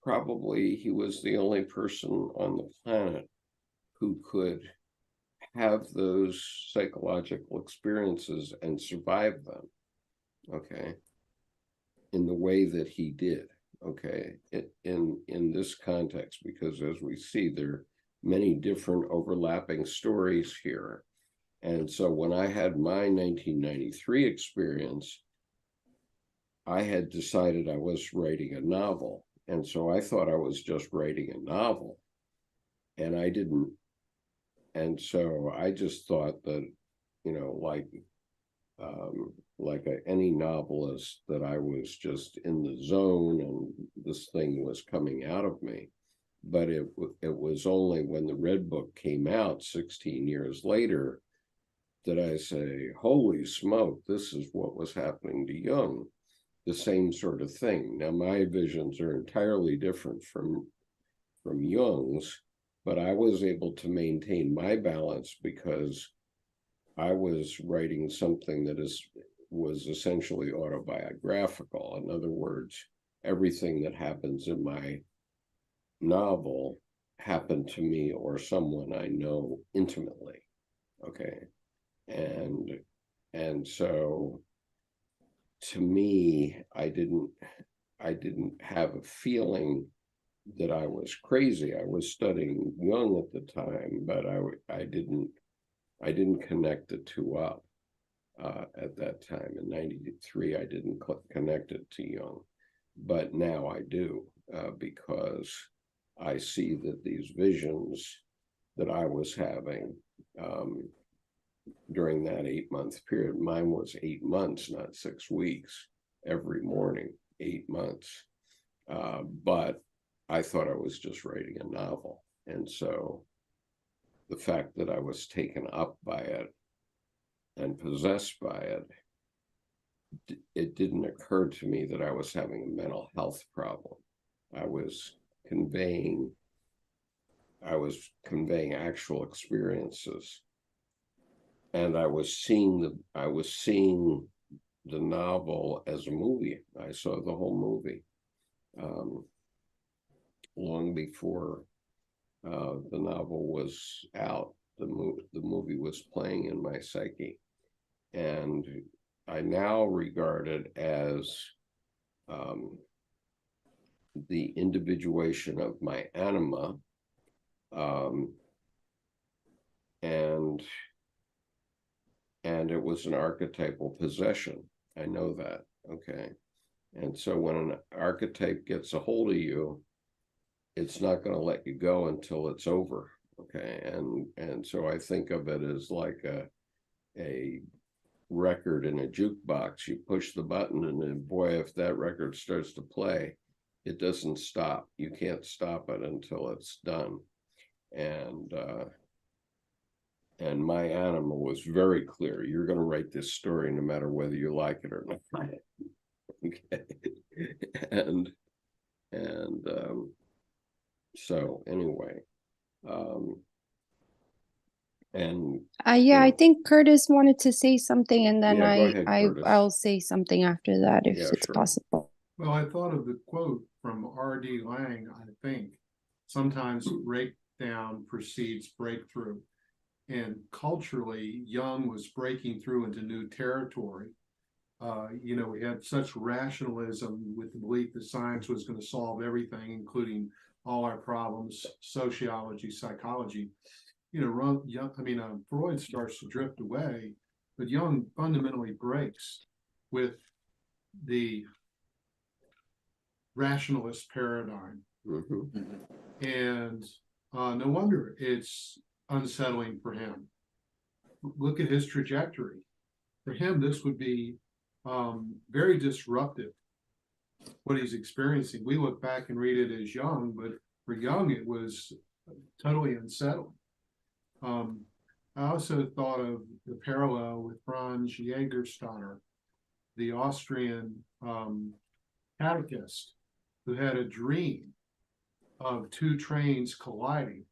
probably he was the only person on the planet who could have those psychological experiences and survive them, okay, in the way that he did, okay, in this context, because as we see, there are many different overlapping stories here. And so when I had my 1993 experience, I had decided I was writing a novel. And so I thought I was just writing a novel, and I didn't. And so I just thought that, you know, like any novelist, that I was just in the zone and this thing was coming out of me. But it was only when the Red Book came out 16 years later that I say, holy smoke, this is what was happening to Jung, the same sort of thing. Now, my visions are entirely different from Jung's, but I was able to maintain my balance because I was writing something that was essentially autobiographical. In other words, everything that happens in my novel happened to me or someone I know intimately. Okay. And so to me, I didn't have a feeling that I was crazy. I was studying Jung at the time, but I didn't connect the two up at that time. In 93, I didn't connect it to Jung, but now I do, because I see that these visions that I was having during that 8-month period, mine was 8 months, not 6 weeks, every morning, 8 months. But I thought I was just writing a novel. And so the fact that I was taken up by it and possessed by it, it didn't occur to me that I was having a mental health problem. I was conveying actual experiences. And I was seeing the novel as a movie. I saw the whole movie long before the novel was out. The movie was playing in my psyche, and I now regard it as the individuation of my anima, and it was an archetypal possession. I know that, okay? And so when an archetype gets a hold of you, it's not going to let you go until it's over. Okay. And so I think of it as like a record in a jukebox. You push the button, and then boy, if that record starts to play, it doesn't stop. You can't stop it until it's done. And my animal was very clear. You're going to write this story no matter whether you like it or not. Okay. And so anyway, and yeah, I think Curtis wanted to say something, and then yeah, go ahead, Curtis. I'll say something after that if Yeah, it's sure. possible. Well, I thought of the quote from R.D. Laing, I think. Sometimes breakdown precedes breakthrough. And culturally, Jung was breaking through into new territory. We had such rationalism with the belief that science was going to solve everything, including all our problems, sociology, psychology. Freud starts to drift away, but Jung fundamentally breaks with the rationalist paradigm. Mm-hmm. And no wonder it's unsettling for him. Look at his trajectory. For him, this would be very disruptive, what he's experiencing. We look back and read it as Jung, but for Jung, it was totally unsettling. I also thought of the parallel with Franz Jägerstätter, the Austrian catechist, who had a dream of two trains colliding,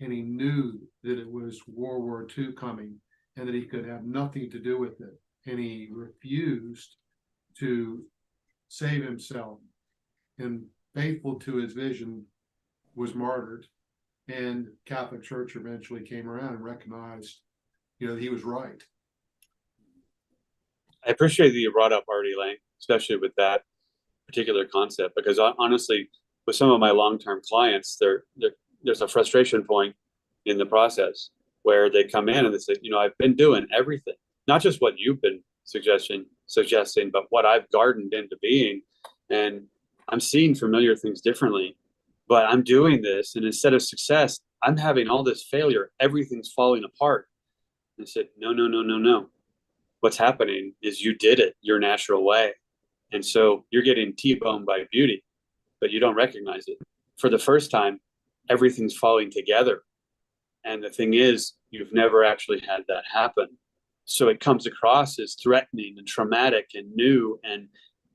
and he knew that it was World War II coming and that he could have nothing to do with it. And he refused to save himself, and faithful to his vision was martyred. And Catholic Church eventually came around and recognized, that he was right. I appreciate that you brought up R.D. Laing, especially with that particular concept, because honestly, with some of my long-term clients, there's a frustration point in the process where they come in and they say, I've been doing everything, not just what you've been suggesting, but what I've gardened into being, and I'm seeing familiar things differently, but I'm doing this, and instead of success, I'm having all this failure. Everything's falling apart. And I said, no. What's happening is you did it your natural way. And so you're getting T-boned by beauty, but you don't recognize it. For the first time, everything's falling together. And the thing is, you've never actually had that happen. So it comes across as threatening and traumatic and new and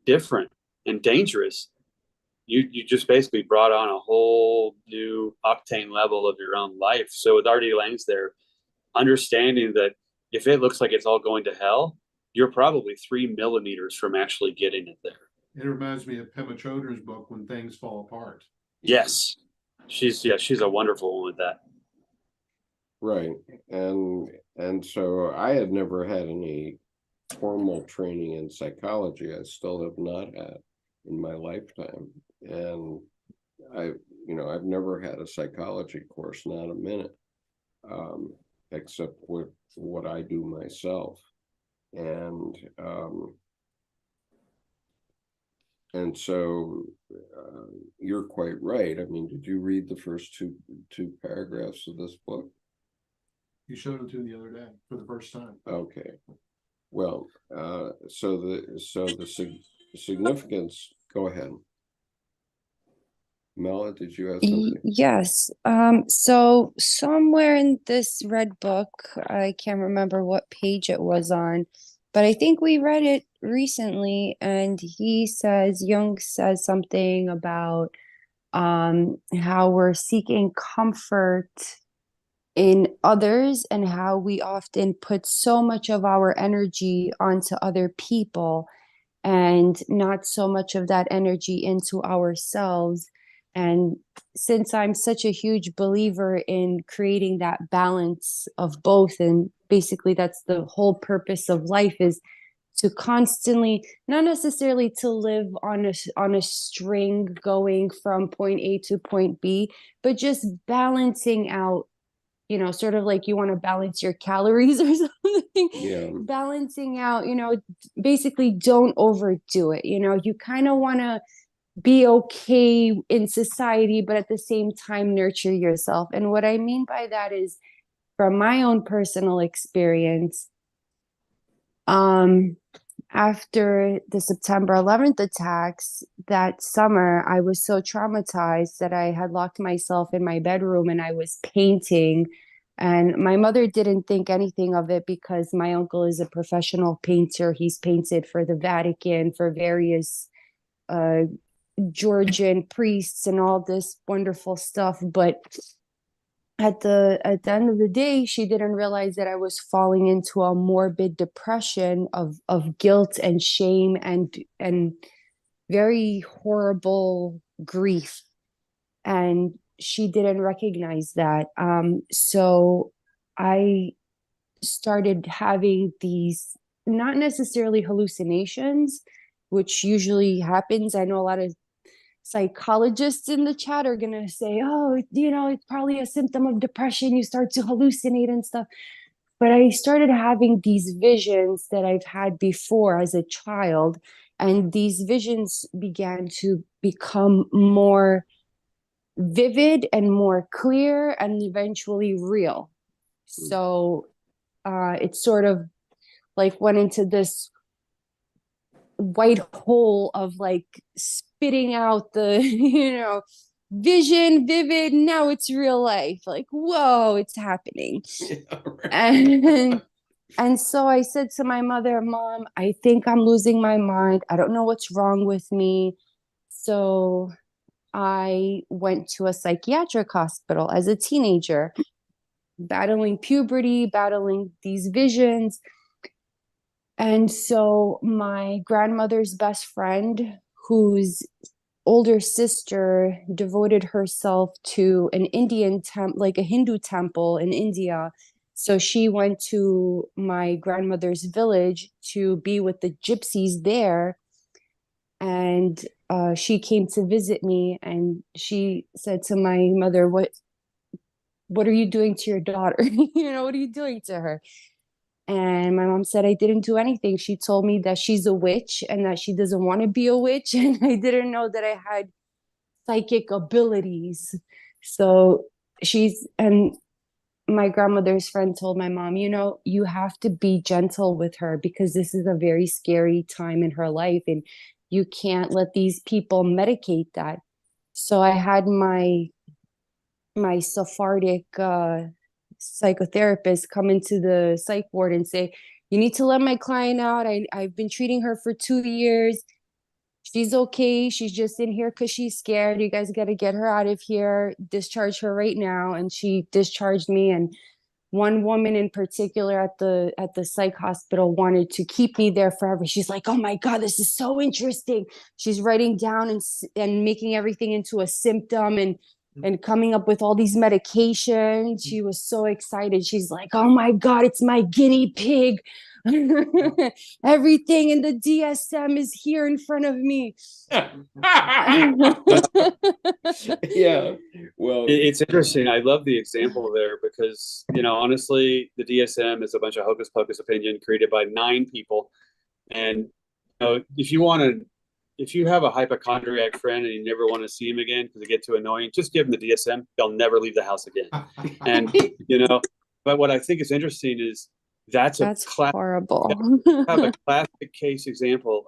different and dangerous. You just basically brought on a whole new octane level of your own life. So with R.D. Laing's there, understanding that if it looks like it's all going to hell, you're probably 3 millimeters from actually getting it there. It reminds me of Pema Chodron's book, When Things Fall Apart. Yes. She's a wonderful one with that. Right. And so I had never had any formal training in psychology. I still have not had in my lifetime. And I've never had a psychology course, not a minute, except with what I do myself. And so you're quite right. I mean, did you read the first two paragraphs of this book? You showed it to me the other day for the first time. Okay. Well, so the significance. Go ahead, Mela. Did you have something? Yes. So somewhere in this red book, I can't remember what page it was on, but I think we read it recently, and Jung says something about how we're seeking comfort in others, and how we often put so much of our energy onto other people and not so much of that energy into ourselves. And since I'm such a huge believer in creating that balance of both, and basically that's the whole purpose of life, is to constantly, not necessarily to live on a string going from point A to point B, but just balancing out you know, sort of like you want to balance your calories or something. Yeah. Balancing out, you know, basically don't overdo it. You know, you kind of want to be okay in society, but at the same time, nurture yourself. And what I mean by that is from my own personal experience, after the September 11th attacks that summer, I was so traumatized that I had locked myself in my bedroom and I was painting. And my mother didn't think anything of it because my uncle is a professional painter. He's painted for the Vatican, for various Georgian priests and all this wonderful stuff. But at the end of the day, she didn't realize that I was falling into a morbid depression of guilt and shame and very horrible grief. And she didn't recognize that. So I started having these, not necessarily hallucinations, which usually happens. I know a lot of psychologists in the chat are going to say, oh, you know, it's probably a symptom of depression. You start to hallucinate and stuff. But I started having these visions that I've had before as a child. And these visions began to become more vivid and more clear and eventually real. So it sort of like went into this white hole of like spitting out the, you know, vision, vivid. Now it's real life. Like, whoa, it's happening. Yeah, right. And so I said to my mother, Mom, I think I'm losing my mind. I don't know what's wrong with me. So I went to a psychiatric hospital as a teenager, battling puberty, battling these visions. And so my grandmother's best friend, whose older sister devoted herself to an Indian temple, like a Hindu temple in India. So she went to my grandmother's village to be with the gypsies there. And she came to visit me, and she said to my mother, what are you doing to your daughter? You know, what are you doing to her? And my mom said, I didn't do anything. She told me that she's a witch and that she doesn't want to be a witch. And I didn't know that I had psychic abilities. So and my grandmother's friend told my mom, you know, you have to be gentle with her because this is a very scary time in her life. And you can't let these people medicate that. So I had my Sephardic psychotherapist come into the psych ward and say, you need to let my client out. I've been treating her for 2 years. She's okay. She's just in here because she's scared. You guys got to get her out of here. Discharge her right now. And she discharged me. And one woman in particular at the psych hospital wanted to keep me there forever. She's like, oh my God, this is so interesting. She's writing down and making everything into a symptom and coming up with all these medications. She was so excited. She's like, oh my God, it's my guinea pig. Everything in the DSM is here in front of me. Yeah. Well, It's interesting. I love the example there because, you know, honestly, the DSM is a bunch of hocus pocus opinion created by 9 people. And, you know, if you have a hypochondriac friend and you never want to see him again because they get too annoying, just give them the DSM. They'll never leave the house again. And, you know, but what I think is interesting is that's horrible. have a classic case example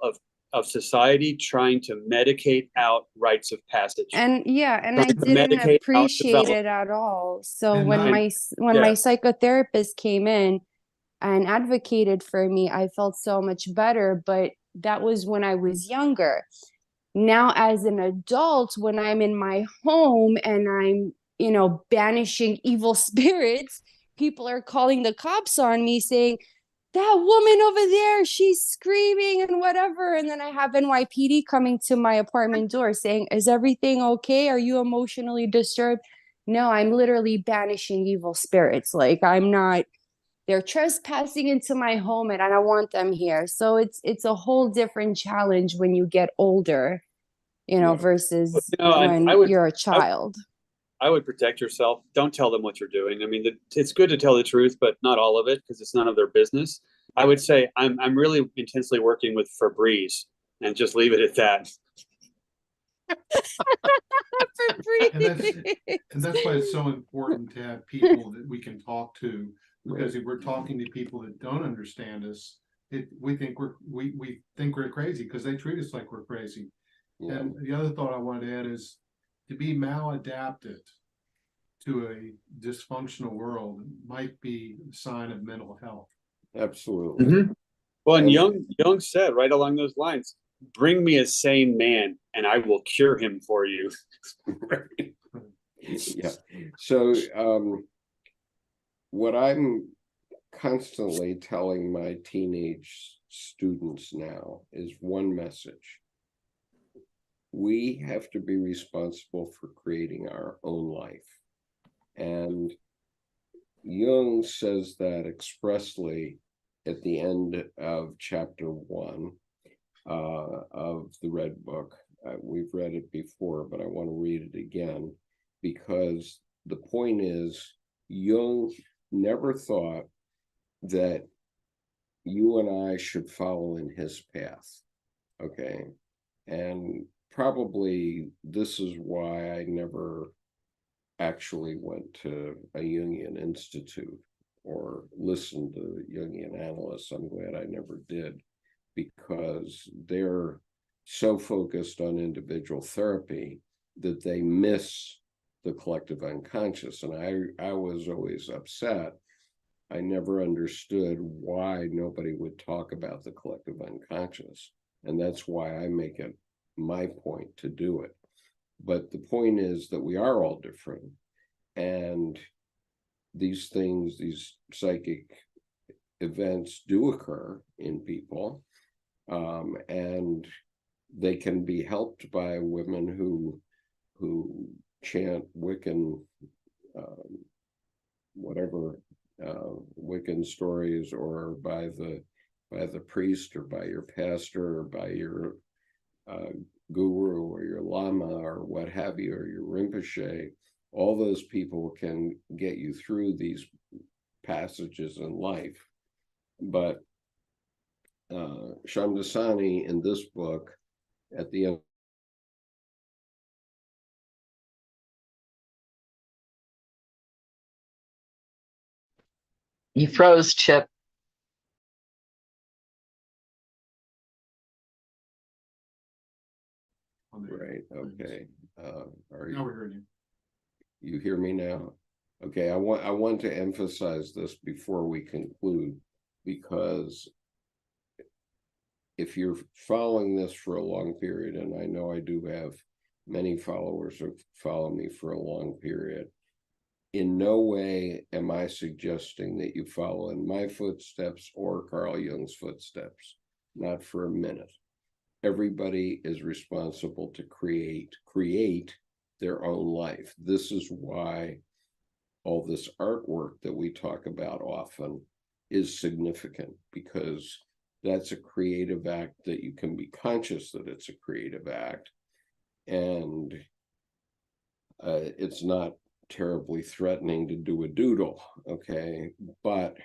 of society trying to medicate out rites of passage. And yeah, and I didn't appreciate it at all. So And when not- my psychotherapist came in and advocated for me, I felt so much better. But that was when I was younger. Now, as an adult, when I'm in my home and I'm, you know, banishing evil spirits, people are calling the cops on me saying, that woman over there, she's screaming and whatever. And then I have NYPD coming to my apartment door saying, is everything okay? Are you emotionally disturbed? No, I'm literally banishing evil spirits. Like they're trespassing into my home and I don't want them here. So it's a whole different challenge when you get older, you know, versus You know, when you're a child. I would protect yourself. Don't tell them what you're doing. I mean, it's good to tell the truth, but not all of it because it's none of their business. I would say I'm really intensely working with Febreze and just leave it at that. And that's why it's so important to have people that we can talk to, because if we're talking to people that don't understand us, we think we're crazy because they treat us like we're crazy. Yeah. And the other thought I wanted to add is to be maladapted to a dysfunctional world might be a sign of mental health. Absolutely. Mm-hmm. Well, and And- Jung said right along those lines, bring me a sane man and I will cure him for you. Right. Yeah. So what I'm constantly telling my teenage students now is one message. We have to be responsible for creating our own life. And Jung says that expressly at the end of chapter 1 of the Red Book. We've read it before, but I want to read it again because the point is Jung never thought that you and I should follow in his path. Okay. And probably this is why I never actually went to a Jungian institute or listened to Jungian analysts. I'm glad I never did, because they're so focused on individual therapy that they miss the collective unconscious. And I was always upset. I never understood why nobody would talk about the collective unconscious. And that's why I make it my point to do it. But the point is that we are all different. And these things, these psychic events do occur in people. And they can be helped by women who chant Wiccan, whatever Wiccan stories, or by the priest, or by your pastor, or by your guru, or your lama, or what have you, or your Rinpoche. All those people can get you through these passages in life. But Shamdasani in this book, at the end, You froze, Chip. right? Okay. Are Now we're hearing you. you hear me now? Okay, I want to emphasize this before we conclude, because if you're following this for a long period, and I know I do have many followers who follow me for a long period, in no way am I suggesting that you follow in my footsteps or Carl Jung's footsteps, not for a minute. Everybody is responsible to create their own life. This is why all this artwork that we talk about often is significant, because that's a creative act that you can be conscious that it's a creative act. And it's not terribly threatening to do a doodle, okay? But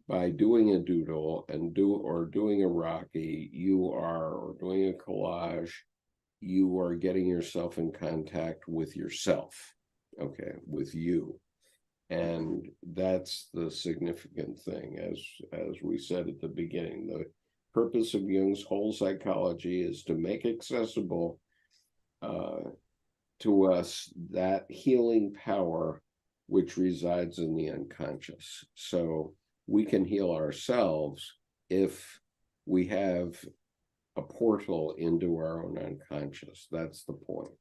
by doing a doodle and doing a Rocky, or doing a collage, you are getting yourself in contact with yourself, okay, with you. And that's the significant thing. As we said at the beginning, the purpose of Jung's whole psychology is to make accessible to us that healing power which resides in the unconscious. So we can heal ourselves if we have a portal into our own unconscious. That's the point.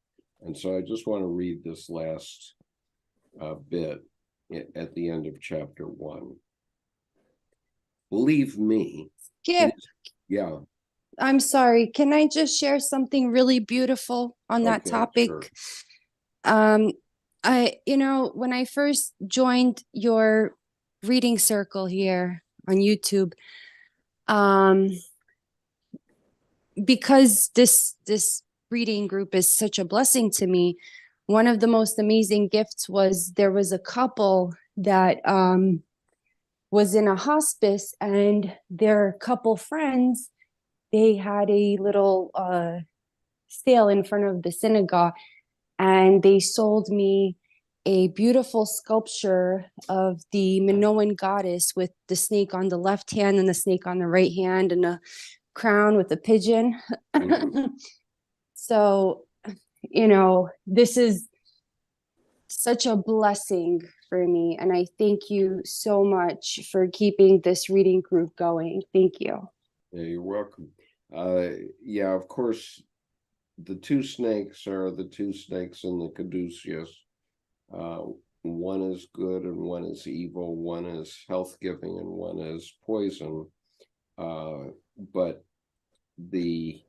And so I just want to read this last bit at the end of chapter 1. Believe me. Skip, Yeah. I'm sorry. Can I just share something really beautiful on that Okay, topic? sure. When I first joined your reading circle here on YouTube, because this reading group is such a blessing to me, one of the most amazing gifts was there was a couple that was in a hospice, and their couple friends, they had a little sale in front of the synagogue, and they sold me a beautiful sculpture of the Minoan goddess with the snake on the left hand and the snake on the right hand and a crown with a pigeon. Mhm. So, this is such a blessing for me. And I thank you so much for keeping this reading group going. Thank you. Yeah, you're welcome. Yeah, of course, the two snakes are the two snakes in the caduceus. One is good and one is evil. One is health-giving and one is poison. But the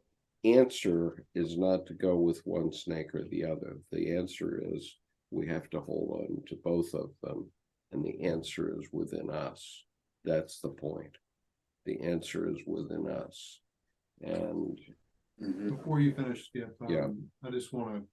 answer is not to go with one snake or the other. The answer is we have to hold on to both of them, and the answer is within us. That's the point. The answer is within us. And Before you finish, Skip, Yeah. I just want to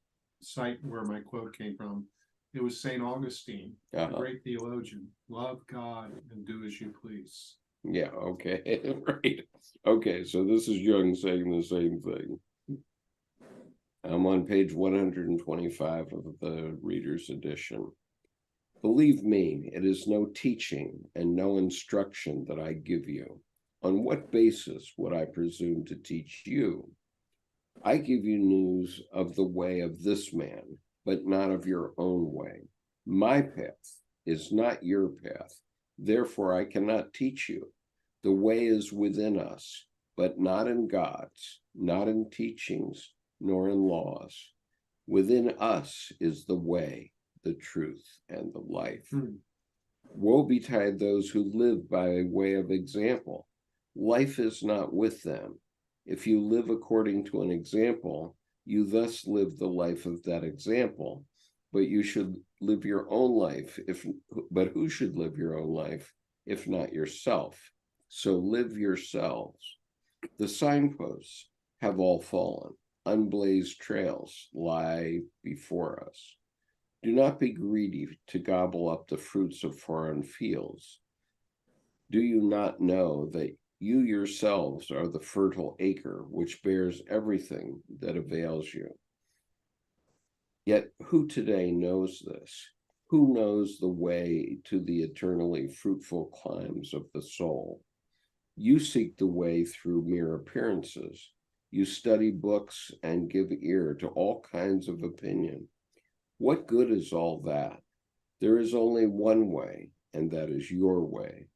cite where my quote came from. It was St. Augustine, a great theologian. Love God and do as you please. yeah, okay, right. Okay, so this is Jung saying the same thing. I'm on page 125 of the Reader's Edition. Believe me, it is no teaching and no instruction that I give you. On what basis would I presume to teach you? I give you news of the way of this man, but not of your own way. My path is not your path. Therefore, I cannot teach you. The way is within us, but not in God's, not in teachings, nor in laws. Within us is the way, the truth, and the life. Woe betide those who live by way of example. Life is not with them. If you live according to an example, you thus live the life of that example. But you should live your own life. But who should live your own life if not yourself? So live yourselves. The signposts have all fallen. Unblazed trails lie before us. Do not be greedy to gobble up the fruits of foreign fields. Do you not know that you yourselves are the fertile acre which bears everything that avails you? Yet who today knows this? Who knows the way to the eternally fruitful climes of the soul? You seek the way through mere appearances. You study books and give ear to all kinds of opinion. What good is all that? There is only one way, and that is your way.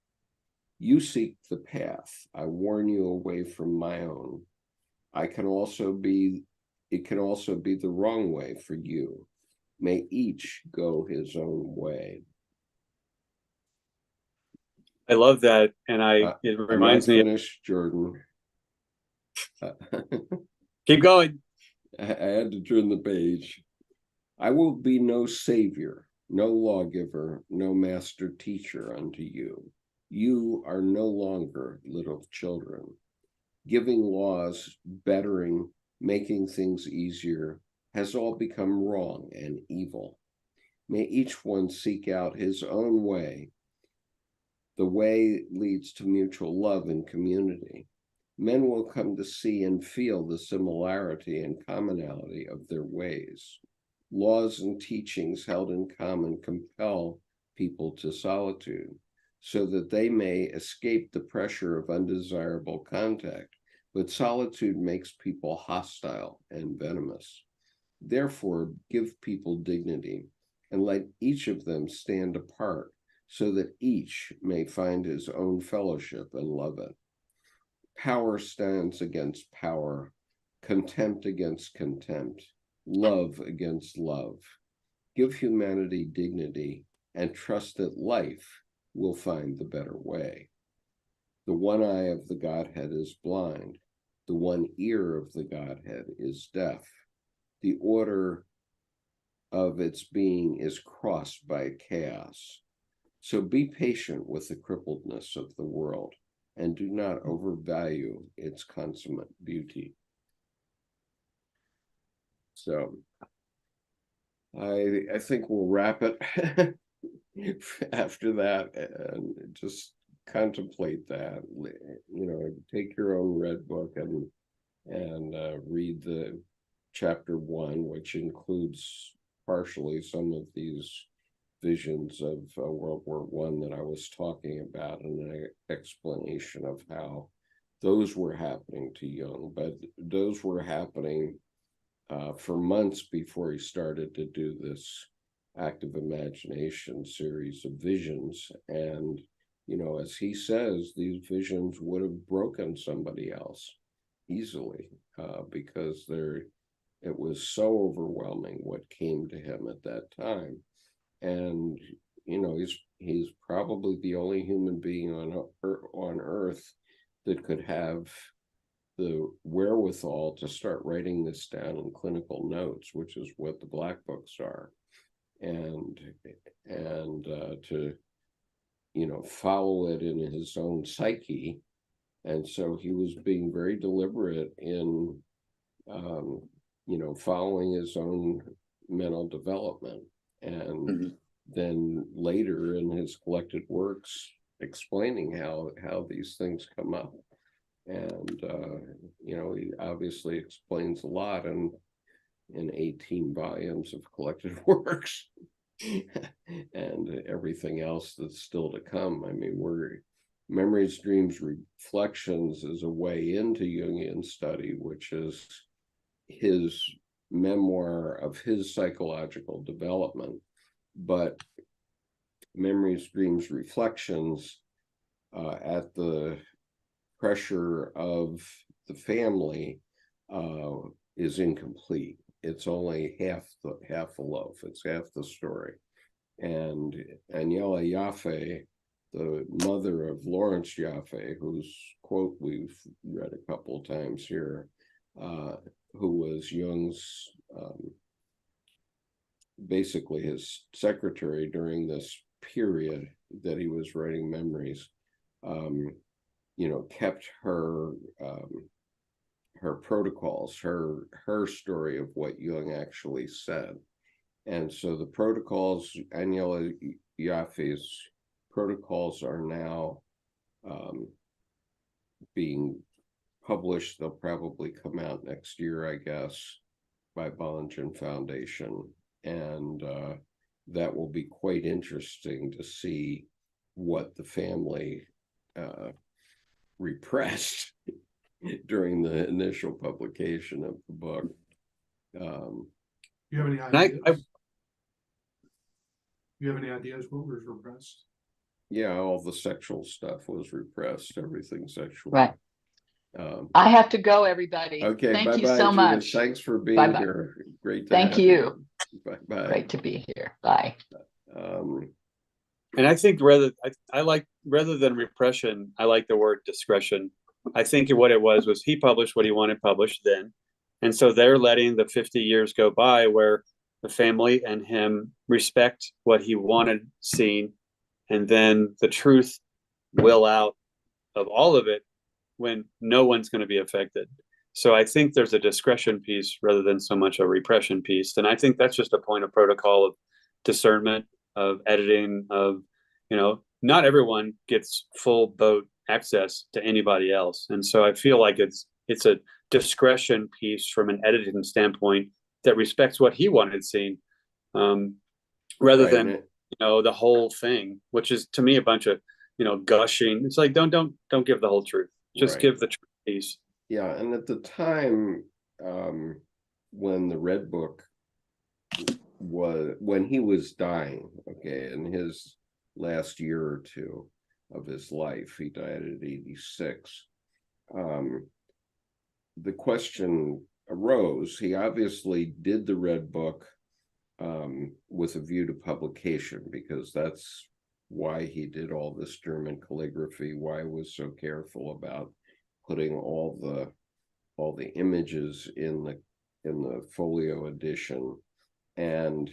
You seek the path. I warn you away from my own. It can also be the wrong way for you. May each go his own way. I love that, and it reminds me. Finished, Jordan. Keep going. I had to turn the page. I will be no savior, no lawgiver, no master teacher unto you. You are no longer little children. Giving laws, bettering, making things easier has all become wrong and evil. May each one seek out his own way. The way leads to mutual love and community. Men will come to see and feel the similarity and commonality of their ways. Laws and teachings held in common compel people to solitude, so that they may escape the pressure of undesirable contact, but solitude makes people hostile and venomous. Therefore, give people dignity and let each of them stand apart, so that each may find his own fellowship and love it. Power stands against power, contempt against contempt, love against love. Give humanity dignity and trust that life will find the better way. The one eye of the Godhead is blind. The one ear of the Godhead is deaf. The order of its being is crossed by chaos. So be patient with the crippledness of the world and do not overvalue its consummate beauty. So I think we'll wrap it after that and just contemplate that. Take your own red book and read the chapter 1, which includes partially some of these visions of World War I that I was talking about, and an explanation of how those were happening to Jung. But those were happening for months before he started to do this active imagination series of visions. And, as he says, these visions would have broken somebody else easily because it was so overwhelming what came to him at that time. And, he's probably the only human being on Earth that could have the wherewithal to start writing this down in clinical notes, which is what the black books are, and to follow it in his own psyche. And so he was being very deliberate in following his own mental development, and then later in his collected works explaining how these things come up. And he obviously explains a lot in 18 volumes of collected works and everything else that's still to come. I mean, Memories, Dreams, Reflections is a way into Jungian study, which is his memoir of his psychological development. But Memories, Dreams, Reflections, at the pressure of the family, is incomplete. It's only half the loaf. It's half the story. And Agnella Jaffe, the mother of Lawrence Jaffe, whose quote we've read a couple of times here, who was Jung's basically his secretary during this period that he was writing memories, kept her protocols, her story of what Jung actually said. And so the protocols, Agnella Jaffe's protocols, are now being published. They'll probably come out next year, I guess, by Bollingen Foundation. And that will be quite interesting to see what the family repressed during the initial publication of the book. You have any ideas? You have any ideas what was repressed? Yeah, all the sexual stuff was repressed, everything sexual. Right. I have to go, everybody. Okay, Thank bye-bye, you so Judith. much. Thanks for being Bye-bye. here. Great to Thank have you. Bye-bye. Great to be here. Bye. And I think I like, rather than repression, I like the word discretion. I think what it was he published what he wanted published then. And so they're letting the 50 years go by where the family and him respect what he wanted seen. And then the truth will out of all of it when no one's going to be affected. So I think there's a discretion piece rather than so much a repression piece. And I think that's just a point of protocol of discernment, of editing, of, not everyone gets full boat access to anybody else. And so I feel like it's a discretion piece from an editing standpoint that respects what he wanted seen, rather than, the whole thing, which is to me a bunch of, gushing. It's like, don't give the whole truth. Just give the truth piece. Yeah. And at the time, when the Red Book when he was dying, in his last year or two of his life, he died at 86. The question arose. He obviously did the Red Book with a view to publication, because that's why he did all this German calligraphy, why he was so careful about putting all the images in the folio edition. And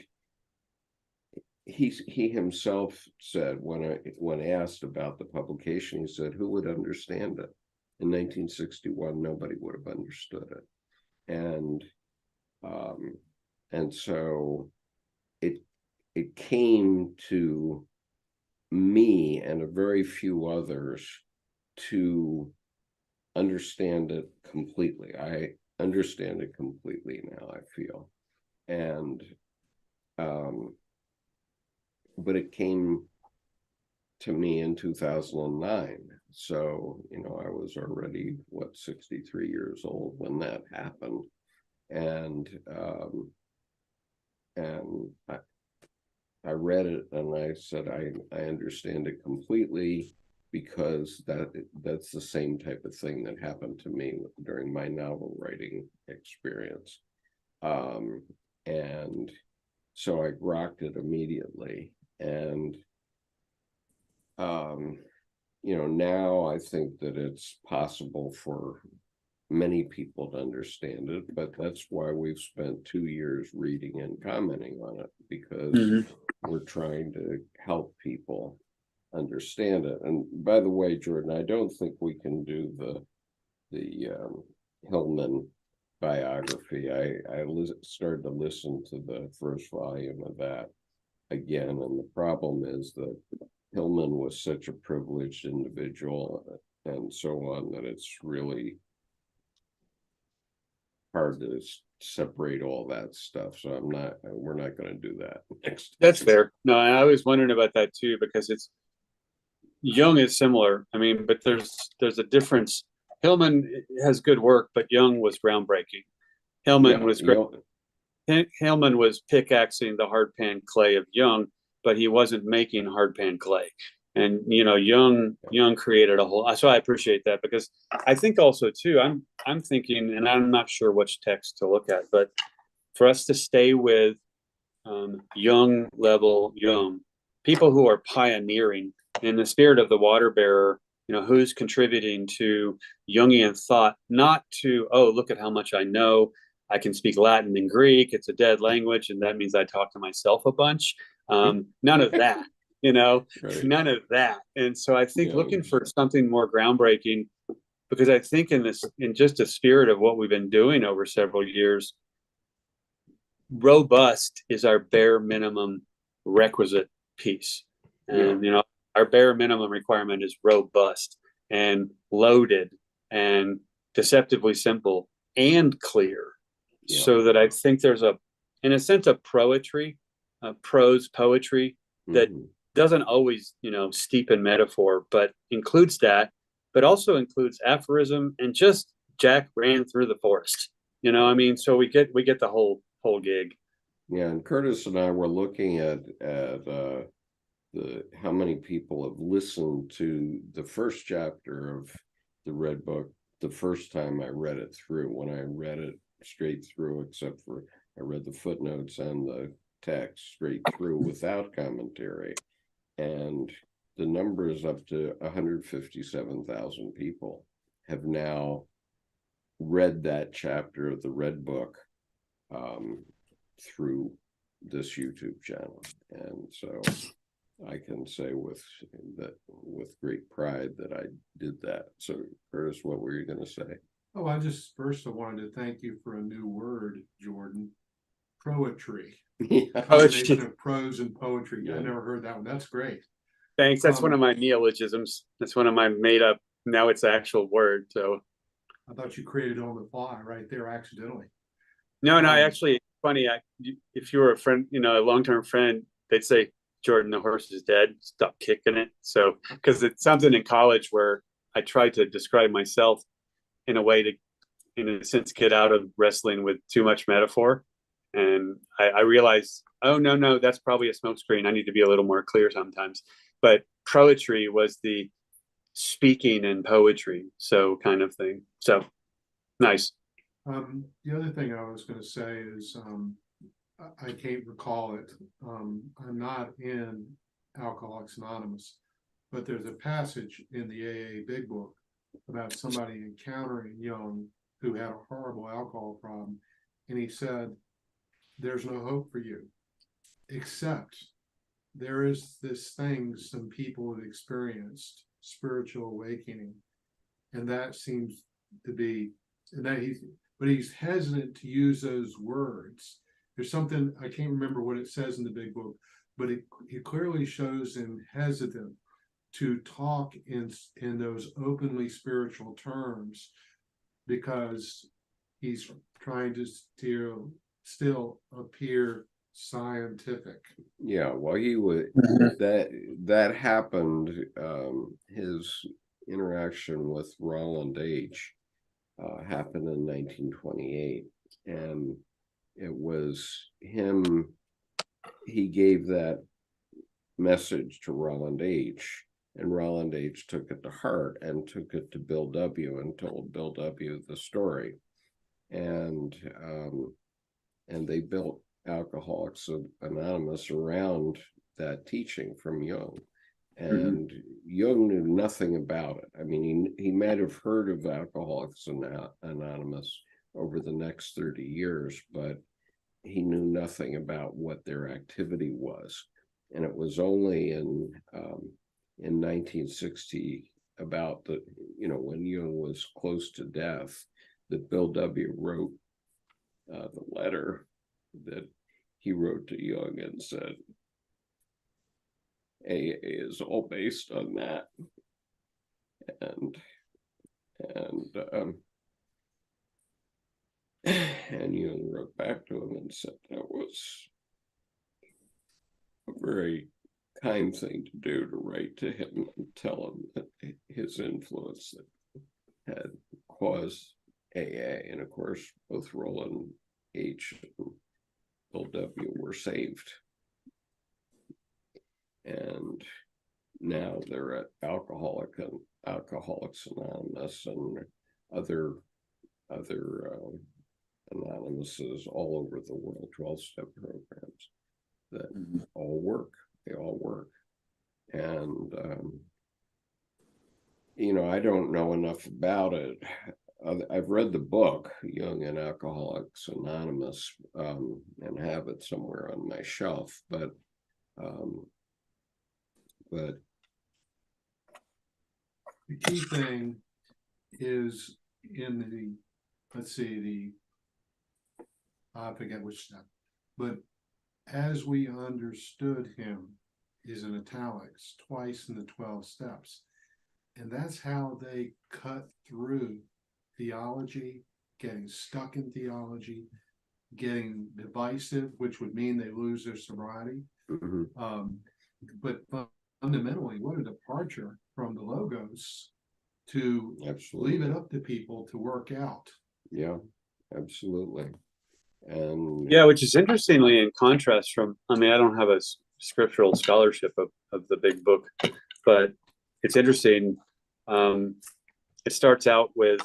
he himself said, when asked about the publication, he said, who would understand it? In 1961, nobody would have understood it. And so it came to me and a very few others to understand it completely. I understand it completely now, I feel. And but it came to me in 2009. So, I was already, 63 years old when that happened. And I read it and I said, I understand it completely, because that's the same type of thing that happened to me during my novel writing experience. And so I grokked it immediately. And now I think that it's possible for many people to understand it, but that's why we've spent 2 years reading and commenting on it, because we're trying to help people understand it. And by the way, Jordan, I don't think we can do the Hillman biography. I started to listen to the first volume of that again, and the problem is that Hillman was such a privileged individual and so on, that it's really hard to separate all that stuff. So we're not going to do that next time. That's fair. No, I was wondering about that too, because Jung is similar. I mean, but there's a difference. Hillman has good work, but Jung was groundbreaking. Hillman was great. Hillman was pickaxing the hard pan clay of Jung, but he wasn't making hard pan clay. And Jung created a whole. So I appreciate that, because I think also too, I'm thinking, and I'm not sure which text to look at, but for us to stay with Jung level Jung, people who are pioneering in the spirit of the water bearer, who's contributing to Jungian thought, not to, oh, look at how much I know. I can speak Latin and Greek. It's a dead language, and that means I talk to myself a bunch. None of that, Right. None of that. And so I think looking for something more groundbreaking, because I think in just the spirit of what we've been doing over several years, robust is our bare minimum requisite piece. And, our bare minimum requirement is robust and loaded and deceptively simple and clear. So that I think there's in a sense, of poetry, prose poetry that doesn't always, steep in metaphor, but includes that, but also includes aphorism and just Jack ran through the forest. So we get the whole gig. Yeah, and Curtis and I were looking at how many people have listened to the first chapter of the Red Book the first time I read it through. When I read it straight through, except for I read the footnotes and the text straight through without commentary, and the number is up to 157,000 people have now read that chapter of the Red Book through this YouTube channel. And so I can say with great pride that I did that. So Curtis, what were you going to say? Oh, I wanted to thank you for a new word, Jordan. Poetry. Combination of prose and poetry. I never heard that one. That's great. Thanks. That's one of my neologisms. That's one of my made up. Now it's an actual word. So I thought you created it on the fly right there accidentally. No, actually, funny. If you were a friend, a long-term friend, they'd say, Jordan, the horse is dead. Stop kicking it. So, because it's something in college where I tried to describe myself in a way to, in a sense, get out of wrestling with too much metaphor. And I realized, oh, no, that's probably a smokescreen. I need to be a little more clear sometimes. But poetry was the speaking and poetry, so kind of thing. So nice. The other thing I was going to say is I can't recall it. I'm not in Alcoholics Anonymous, but there's a passage in the AA Big Book about somebody encountering Jung who had a horrible alcohol problem. And he said, there's no hope for you, except there is this thing some people have experienced, spiritual awakening. And that seems to be, but he's hesitant to use those words there's something, I can't remember what it says in the big book, but it clearly shows him hesitant to talk in those openly spiritual terms, because he's trying to still appear scientific. Yeah, well, he would that happened. His interaction with Roland H. Happened in 1928, and it was him. He gave that message to Roland H., and Roland H. took it to heart and took it to Bill W. and told Bill W. the story, and they built Alcoholics Anonymous around that teaching from Jung. And Jung knew nothing about it. I mean, he might have heard of Alcoholics Anonymous over the next 30 years, but he knew nothing about what their activity was. And it was only in 1960, about when Jung was close to death, that Bill W. wrote the letter that he wrote to Jung and said, AA is all based on that. And Jung wrote back to him and said that was a very kind thing to do, to write to him and tell him that his influence that had caused AA. And of course, both Roland H. and Bill W. were saved. And now they're at Alcoholics Anonymous and other anonymouses all over the world, 12-step programs that all work. They all work. And I don't know enough about it. I've read the book Jung and Alcoholics Anonymous, and have it somewhere on my shelf, but the key thing is in I forget which step, but as we understood him is in italics twice in the 12 steps. And that's how they cut through theology, getting stuck in theology, getting divisive, which would mean they lose their sobriety. But fundamentally, what a departure from the logos to leave it up to people to work out. Yeah, absolutely. And yeah, which is interestingly in contrast from, I don't have a scriptural scholarship of the big book, but it's interesting. It starts out with,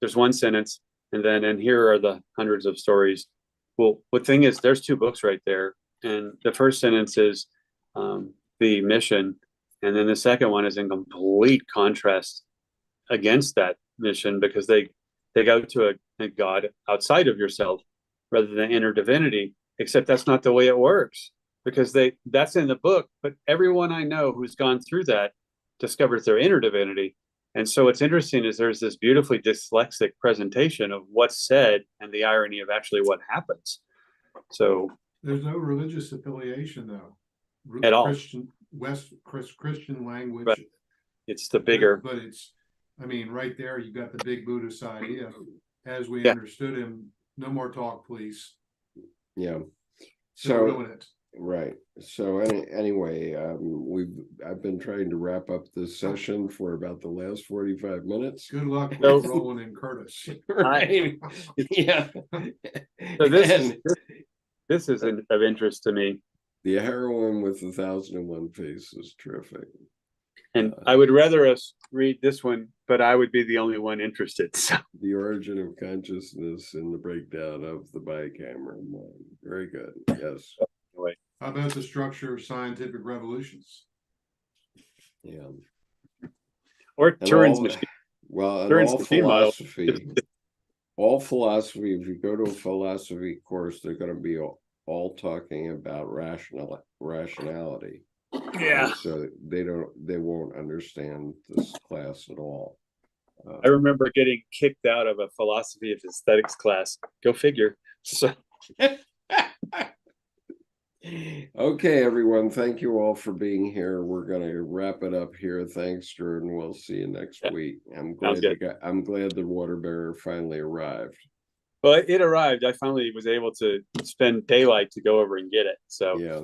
there's one sentence, and here are the hundreds of stories. Well, the thing is, there's two books right there. And the first sentence is the mission. And then the second one is in complete contrast against that mission, because they go to a God outside of yourself rather than inner divinity, except that's not the way it works, because that's in the book. But everyone I know who's gone through that discovers their inner divinity. And so what's interesting is there's this beautifully dyslexic presentation of what's said and the irony of actually what happens. So there's no religious affiliation though. At all. Christian language. Right. It's the bigger. But it's, right there, you got the big Buddhist idea. As we understood him, no more talk, please. Yeah. So doing it. Right. So anyway, I've been trying to wrap up this session for about the last 45 minutes. Good luck with Roland and Curtis. Right. Yeah. So this is of interest to me. The Heroine with 1,001 Faces is terrific. And I would rather us read this one, but I would be the only one interested. So. The Origin of Consciousness and the Breakdown of the Bicameral Mind. Very good. Yes. Anyway. How about the Structure of Scientific Revolutions? Yeah. Or Turing's machine. Well, and Turing's all philosophy, if you go to a philosophy course, they're going to be all talking about rationality. Yeah. And so they won't understand this class at all. I remember getting kicked out of a philosophy of aesthetics class. Go figure. So Okay, everyone. Thank you all for being here. We're gonna wrap it up here. Thanks, Jordan. We'll see you next Yeah. week. I'm Sounds glad good. I'm glad the water bearer finally arrived. well, it arrived. I finally was able to spend daylight to go over and get it. So Yeah.